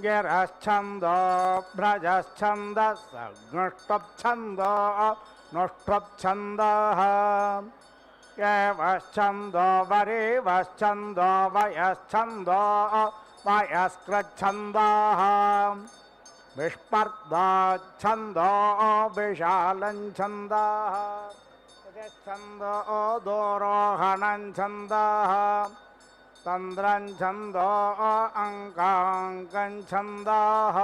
गिरश्छन्दो भ्रजश्छन्दः सघ्नुष्टुप्छन्दो नुष्टुप्छन्दः एवश्छन्दो वरेवश्छन्दो वयश्छन्दो वयस्कृच्छन्दः विस्पर्धाच्छन्दो विशालञ्छन्दः छन्दो दोरोहणञ्छन्दः तन्द्रञ्छन्दो अङ्काङ्कञ्छन्दः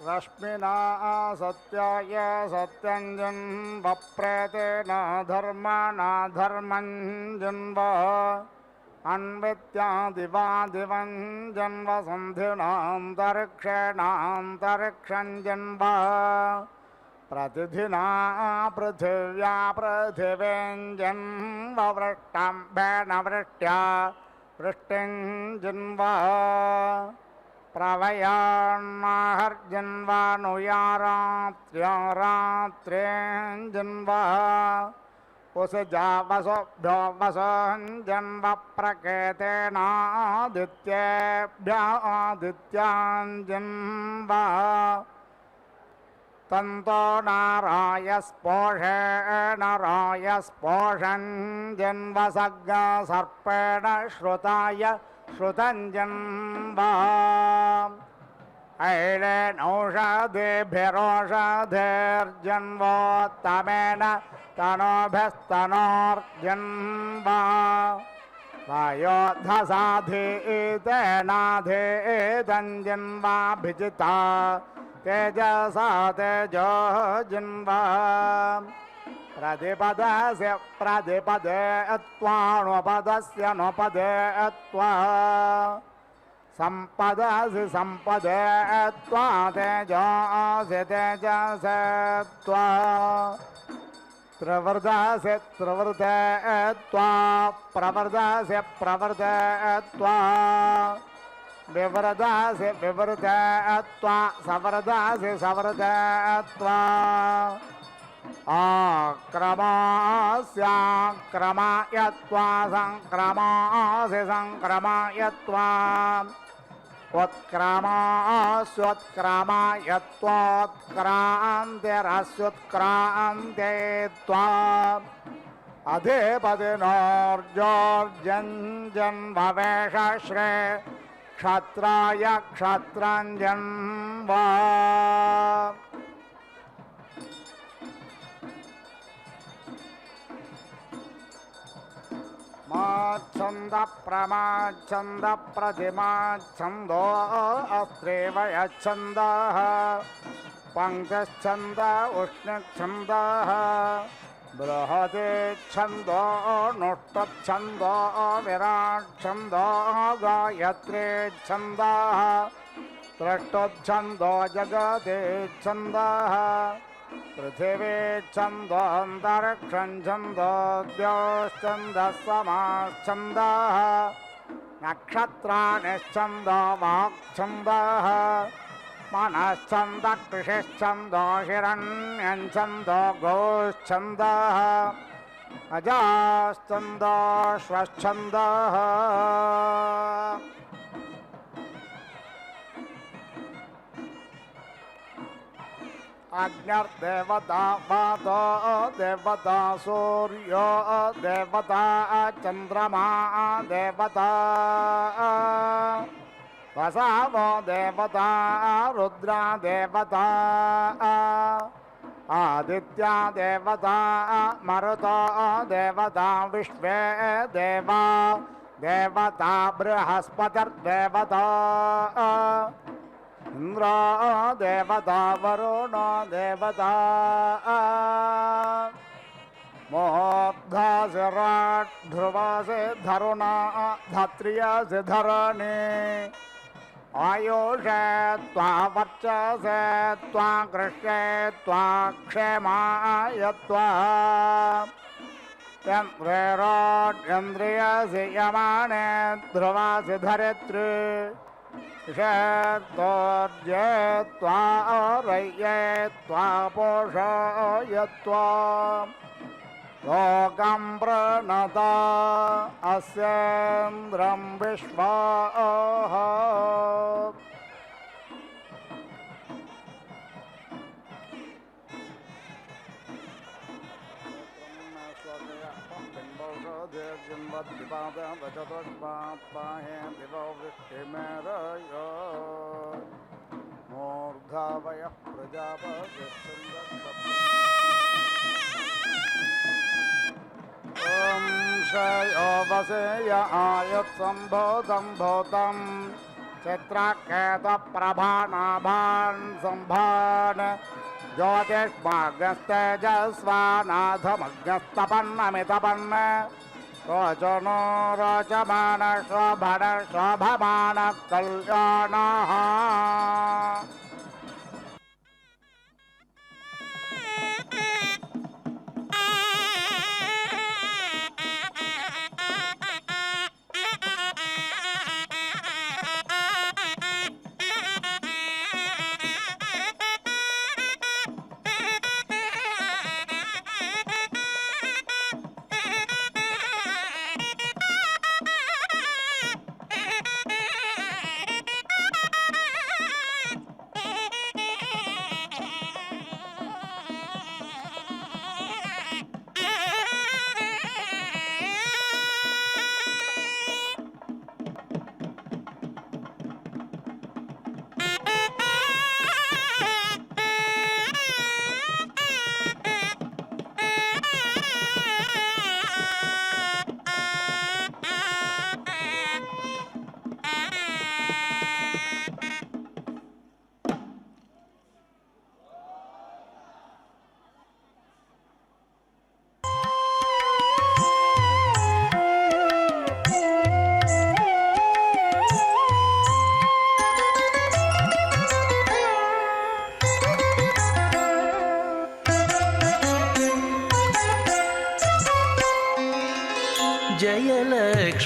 रश्मिना सत्याय सत्यञ्जन्वप्रेतेन धर्मणा धर्मञ्जन्व अन्वित्यादिवादिवञ्जन्वसन्धिनान्तरिक्षेणान्तरिक्षञ्जन्व प्रतिधिना पृथिव्या पृथिवेञ्जन्ववृष्टाम्भेन वृष्ट्या वृष्टिञ्जन्व प्रवयान्नाहर्जन्वानुया रात्र्यरात्रेञ्जन्व उसजा वसोभ्यो वसोञ्जन्व प्रकेतेनादित्येभ्यादित्याञ्जन्व तन्तो नारायस्पोषेण रायस्पोषञ्जन्व सर्गसर्पेण श्रुताय श्रुतञ्जन्व ऐलेनौषधेभिरोषधेर्जन्वोत्तमेन तनोभिस्तनोर्जन्व वायोद्धसाधीतेनाधेतञ्जन्वाभिजिता तेजसा तेजो जन्व प्रतिपदस्य प्रतिपदे त्वानुपदस्य नुपदे त्वा सम्पदसि सम्पदे त्वा तेजोऽसि तेजसे त्वा प्रवर्धसे प्रवर्धे त्वा प्रवर्धसे प्रवर्धे त्वा विवृधसे विवृधे त्वा सवृधसे सवृधे त्वा आक्रमास्याक्रमाय त्वा सङ्क्रमासि सङ्क्रमाय त्वा उत्क्रमास्योत्क्रमाय त्वोत्क्रान्तिरस्योत्क्रान्ते त्वा अधिपतिनोर्जोर्जञ्जन् भवेशश्रे क्षत्राय क्षत्रञ्जन् वा छन्द प्रमाच्छन्द प्रतिमाच्छन्दो अस्त्रेव यच्छन्दः पङ्क्तिश्छन्द उष्णच्छन्दः बृहते छन्दो नुष्टच्छन्दो विराट्छन्दो गायत्रे छन्दः त्रिष्टुच्छन्दो जगते छन्दः पृथिवी छन्दोऽन्तरिक्षं छन्दो द्योश्चन्दः समाश्चन्दः नक्षत्राणि छन्दो वाक्छन्दः मनश्चन्दः कृषिश्चन्दो हिरण्यं छन्दो गोश्चन्दः अजाश्चन्दो श्वश्चन्दः अग्निर्देवता वातो देवता सूर्यो देवता चन्द्रमा देवता वसावो देवता रुद्रा देवता आदित्या देवता मरुतो देवता विश्वे देवा देवता बृहस्पतिर्देवता इंद्रो देवता वरुणो देवता मोर्धासिराट् ध्रुवासि धरुणा धत्रियासि धरणी आयुषे त्वा वर्चसे त्वा कृष्ये त्वा क्षेमाय त्वा चन्द्रेरोड्यन्द्रियसि यमाने ध्रुवासि धरित्री षेत्तोर्जे त्वा रय्ये त्वा पोषय त्वा लोकं प्रणता अस्येन्द्रं विश्वाः चतुष्पाहे दिवो वृष्टिमेरय मूर्धावयः ॐ शयो वसेय आयुत्सम्भूतं भूतं चित्राकेतप्रभानाभान् सम्भान् ज्योतिष्माग्नस्तेजस्वानाथमग्नस्तपन्नमितपन् रोचनो रोचमान शोभन शोभमान कल्याणः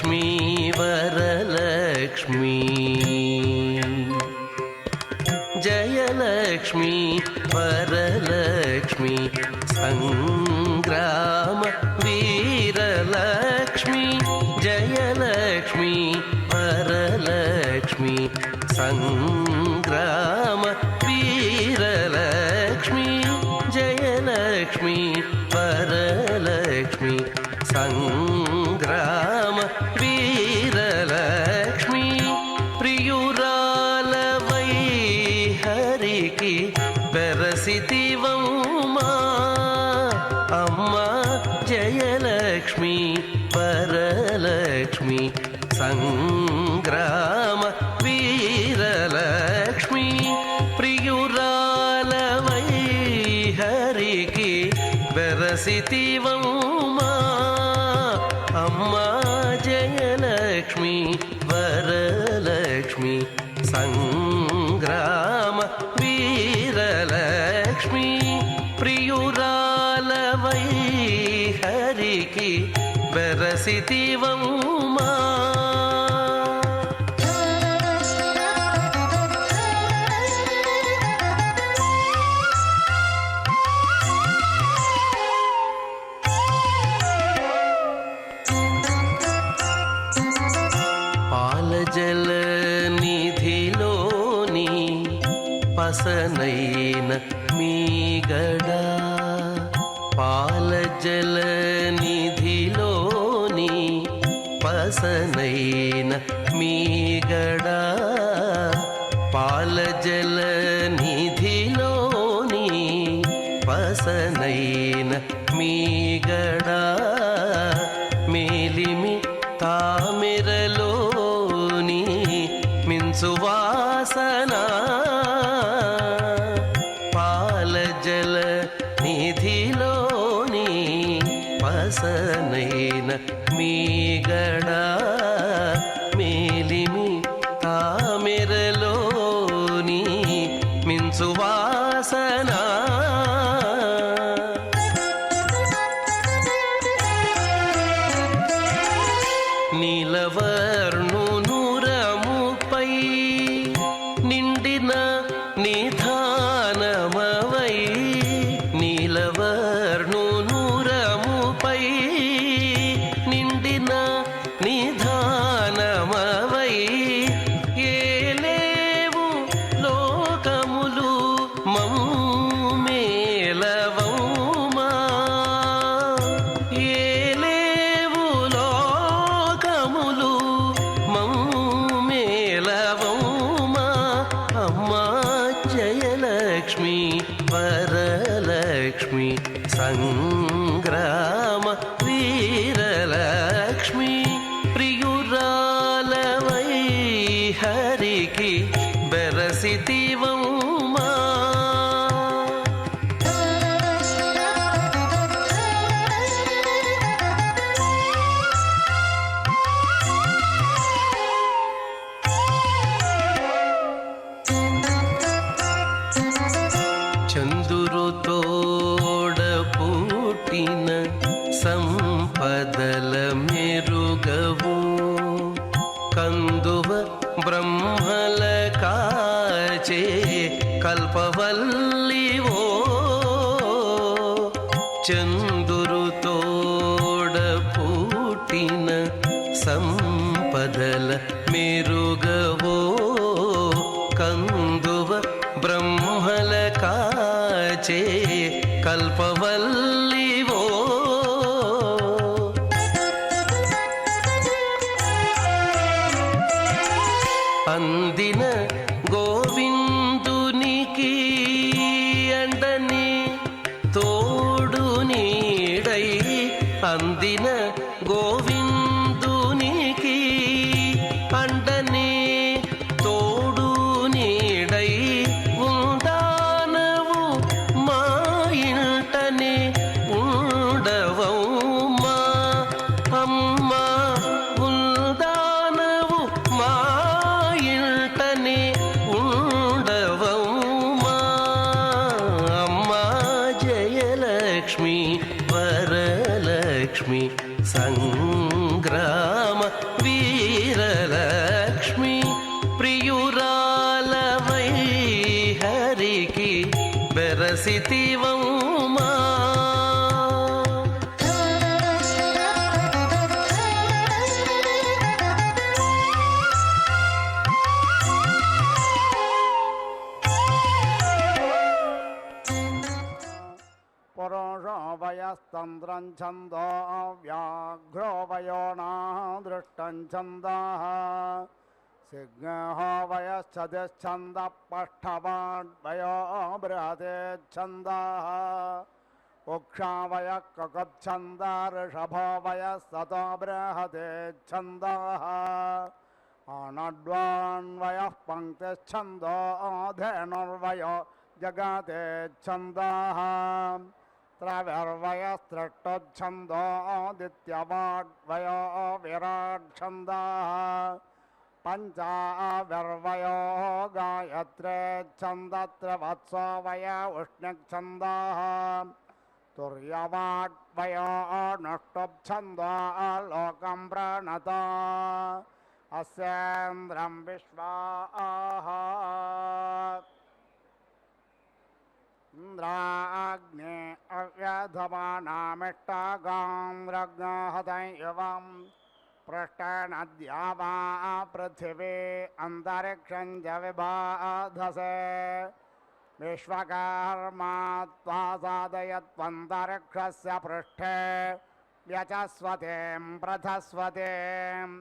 జయలక్ష్మీ వరలక్ష్మీ జయలక్ష్మీ వరలక్ష్మీ సంగ్రామ వీరలక్ష్మీ జయలక్ష్మీ వరలక్ష్మీ సంగ్రామ వీరలక్ష్మీ జయలక్ష్మీ వరలక్ష్మీ సంగ్రామ వీరలక్ష్మీ ప్రియురాలవై హరికి బెరసితివమ్మా అమ్మా జయలక్ష్మీ వరలక్ష్మీ సంగ్రామ వీరలక్ష్మీ ప్రియురాలవై హరికి బెరసితివమ్మా అమ్మా జయలక్ష్మీ వరలక్ష్మీ సంగ్రామ వీరలక్ష్మీ ప్రియురాలవై హరికి బెరసితివమ్మా పాలజల నిధిలోని పసనైన మీగడ పాలజల నిధిలోని పసనైన మీగడ పాలజల నిధిలోని పసనైన మీగడ మేలిమి తామిరలోని మిన్సువాసన పాలజల నిధిలోని పసనైన మీగడ మేలిమి తామిరలోని మిన్సువాసన నీలవర్ణునురముపై నిండిన నిధానమవై నీలవర్ణునురముపై నిండిన నిధానమవై ఏలేవు లోకములు మమ్మేలవమ్మా ఏలేవు లోకములు మమ్మేలవమ్మా అమ్మా జయలక్ష్మీ వరలక్ష్మీ సంగ్రామ వీరలక్ష్మీ ప్రియురాలవై హరికి బెరసితివమ్మా చందురుతోడ పుట్టిన సంపదల మెరుగవు కందువ బ్రహ్మల కాచే కల్పవల్లివో చందురుతోడ పుట్టిన సంపదల మెరుగవో కందువ బ్రహ్మల కాచే కల్పవల్లివో అందిన గోవిందునికి అండని తోడు నీడై అందిన గోవిందునికి అండని తోడు నీడై ఉండానవు మా ఇంటనే ఉండవమ్మా అమ్మా ఉండానవు మా ఇంటనే ఉండవమ్మా అమ్మా జయలక్ష్మీ వరలక్ష్మీ సంగ్రామ वयस्तन्द्रं छन्दो व्याघ्रो वयो न दृष्टं छन्दः सिंहो वयश्चदिश्छन्दः पष्ठवाड्वयो बृहते छन्दः उक्षा वयः ककच्छन्दः ऋषभो वयस्ततो बृहते छन्दः अनड्वान्वयः पङ्क्तिश्छन्दो धेनुर्वयो जगते छन्दः त्रविर्वयस्त्रष्टुच्छन्दो दित्यवाड्वयो विराट् छन्दः पञ्चाविर्वयो गायत्रे छन्दत्रवत्सो वय उष्णिक्छन्दः तुर्यवाड्वयो नष्टुप्छन्दो लोकं प्रणता अस्येन्द्रं विश्वाः इन्द्राग्ने अव्यधमानामिष्टागां रग्नहतैवं पृष्ठेनद्या वा पृथिवी अन्तरिक्षं च विबाधसे विश्वकर्मा त्वा साधयत्वन्तरिक्षस्य पृष्ठे व्यचस्वतीं प्रथस्वतीम्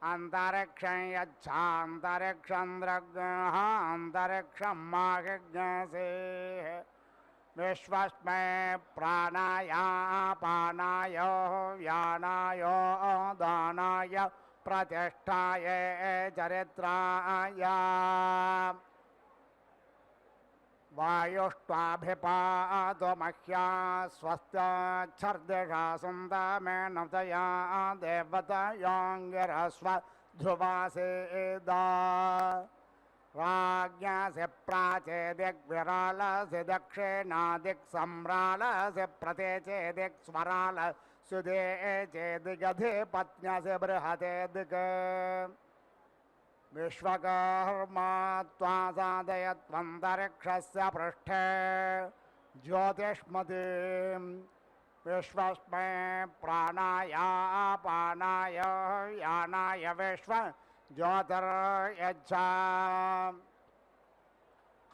अंतरिक्षं यच्छान्तरिक्षं दृग्ः अंतरिक्षं माहिज्ञसे विश्वस्मै प्राणाय पानाय व्यानाय दानाय प्रतिष्ठाय चरित्राय वायुष्वाभिपातो मह्या स्वस्त्यच्छर्दिषा सुन्दमेन तया देवतयोऽङ्गिरस्व ध्रुवासेदा राज्ञासि प्राचेदिग्विरालसि दक्षिणादिक्सम्रालसि प्रतेचेदिक् स्वराल सुदे चेदिगधिपत्न्यसि बृहते दिक् विश्वकर्मा त्वा साधयत्वन्तरिक्षस्य पृष्ठे ज्योतिष्मतीं विश्वस्मै प्राणाय पानाय यानाय विश्व ज्योतिर्यच्छा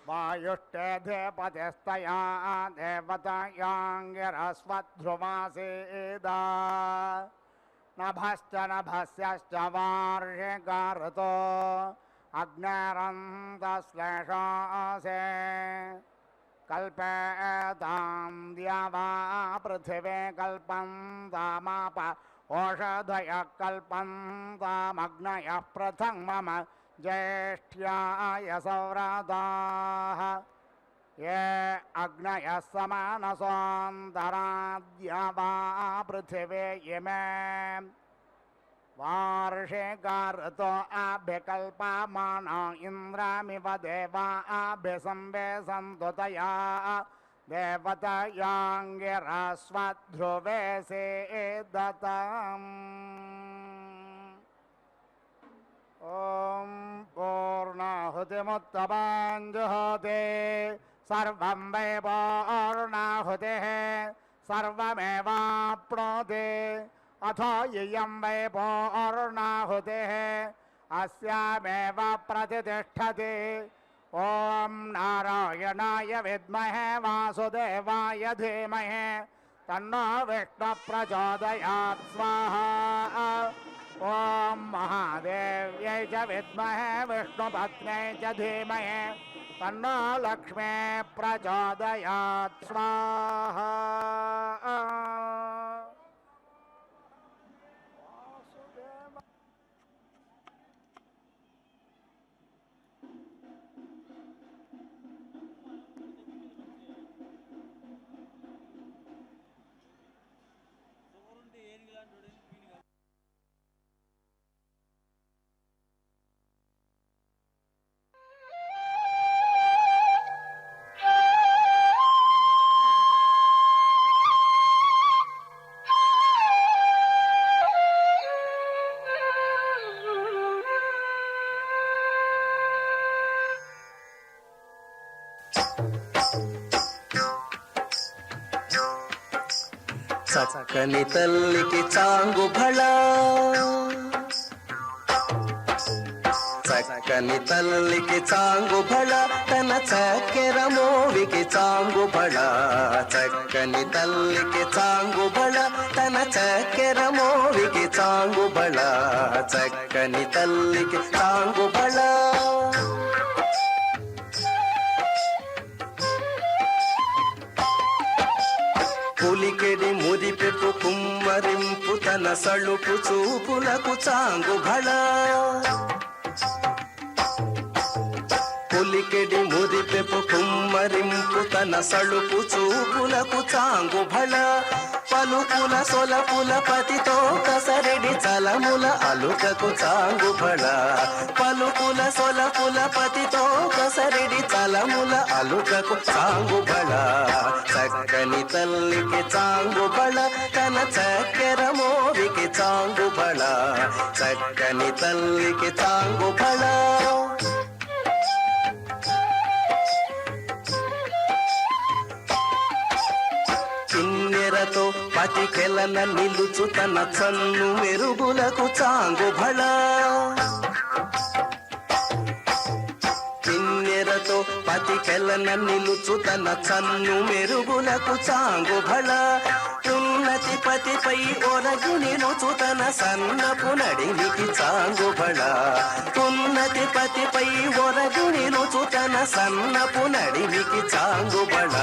वायुष्टेधिपतिस्तया देवतायाङ्गिरस्वध्रुवासेदा नभश्च नभस्यश्च वार्षिकऋतो अग्निरन्तश्लेषासे कल्पेतां द्यावा पृथिवी कल्पन्तामाप ओषधयः कल्पन्तामग्नयः प्रथमम ज्येष्ठ्याय सौव्रताः ये अग्नयः समानसोऽन्तराद्या वा पृथिवी इमे वार्षिकऋतो अभिकल्पमाना इन्द्रामिव देवा अभिसंवेशन्तु तया देवतयाङ्गिरस्वध्रुवे सेदतम् ॐ पूर्णाहुतिमुत्तमाञ्जुहोति सर्वं वै पूर्णाहुतिः सर्वमेवाप्नोति अथो इयं वै पूर्णाहुतिः अस्यामेव प्रतिष्ठति ॐ नारायणाय विद्महे वासुदेवाय धीमहि तन्नो विष्णुः प्रचोदयात् स्वाहा ॐ महादेव्यै च विद्महे विष्णुपत्न्यै च धीमहि तन्नो लक्ष्मी प्रचोदयात् स्वाहा చక్కని తల్లికి చాంగు భళ చక్కని తల్లికి చాంగుబళ తన చక్కెర మోవికి చాంగుబళ చక్కని తల్లికి చాంగుబళ తన చక్కెర మోవికి చాంగుబళ చక్కని తల్లికి చాంగుబళ పులికెడి మురిపెపు కుమ్మరింపు తన సళుపు చూపులకు చాంగుబళ పులికెడి మురిపెపు కుమ్మరింపు తన సళుపు చూపులకు చాంగుబళ పలుకుల సొలపుల పతితో కసరెడి చలముల అలుకకు చాంగుబళ పలుకుల సొలపుల పతితో కసరెడి చలముల అలుకకు చాంగుబళ చక్కని తల్లికి చాంగుబళ తన చక్కెర మోవికి చాంగుబళ చక్కని తల్లికి చాంగుబళ కిన్నెరతో పతికెలన నిలుచు తన చన్ను మెరుగులకు చాంగుబళ కిన్నెరతో పతికెలన నిలుచు తన చన్ను మెరుగులకు చాంగుబళ ఉన్నతి పతిపై ఒరగు నిలుచు తన సన్నపు నడినికి చాంగుబళ ఉన్నతి పతిపై ఒరగు నిలుచు తన సన్నపు నడినికి చాంగుబళ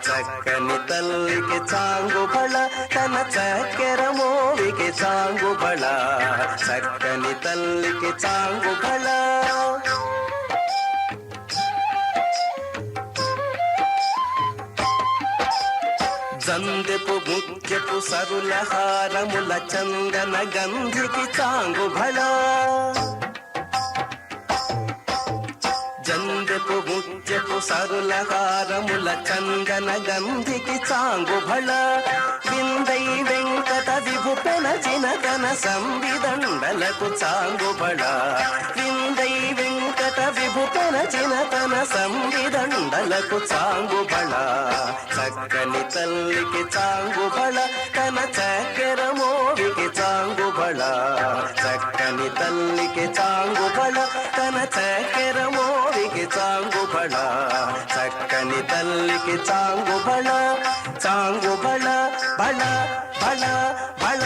చక్కని తల్లికి చాంగుబళ తన చక్కెర మోవికి చాంగుబళ చక్కని తల్లికి చాంగుబళ జందెపు ముఖ్యపు సరుల హారముల చందన గంధికి చాంగుబళ జందెపు ముఖ్యపు సరుల హారముల చందన గంధికి చాంగుబళ విందై వెంకట విభుపెన చినకన సంవిదండలకు చాంగుబళ విందై వెంకట విభుపెన చినకన సంవిదండలకు చాంగుబళ చక్కని తల్లికి చాంగుబళ తన చక్కెర మోవికి చాంగుబళ చక్కని తల్లికి చాంగుబళ తన చక్కెర మోవికి చాంగుబళ చక్కని తల్లికి చాంగుబళ చాంగుబళ బళ బళ బళ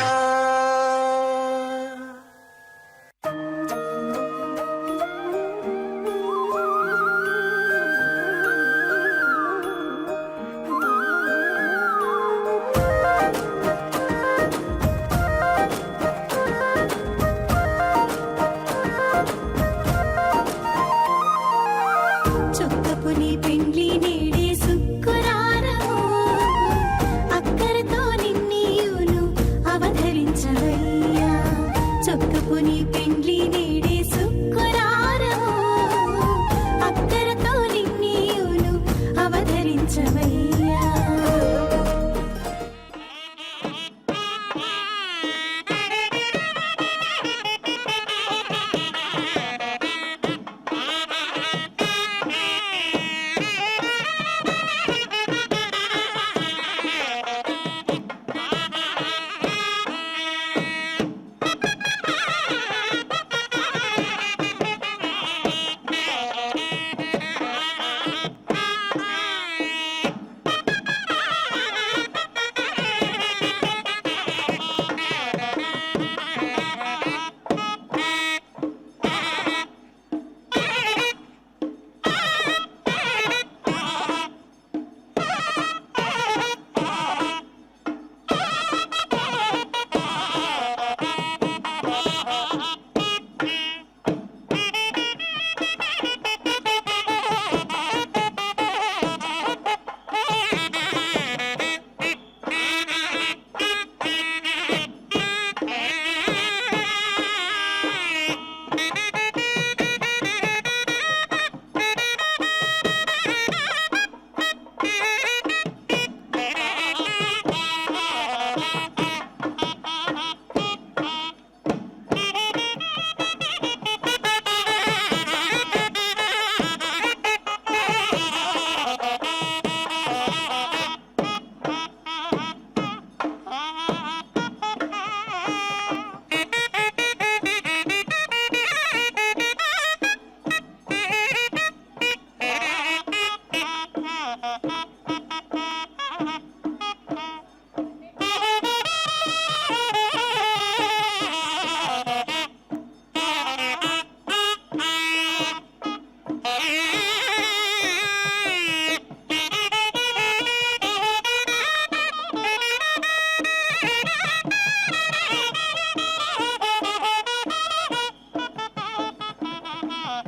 చొక్కపుని పెండ్లి నేడే సుక్కురారము అక్కరతో నిన్నీయును అవధరి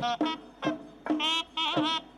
Thank you.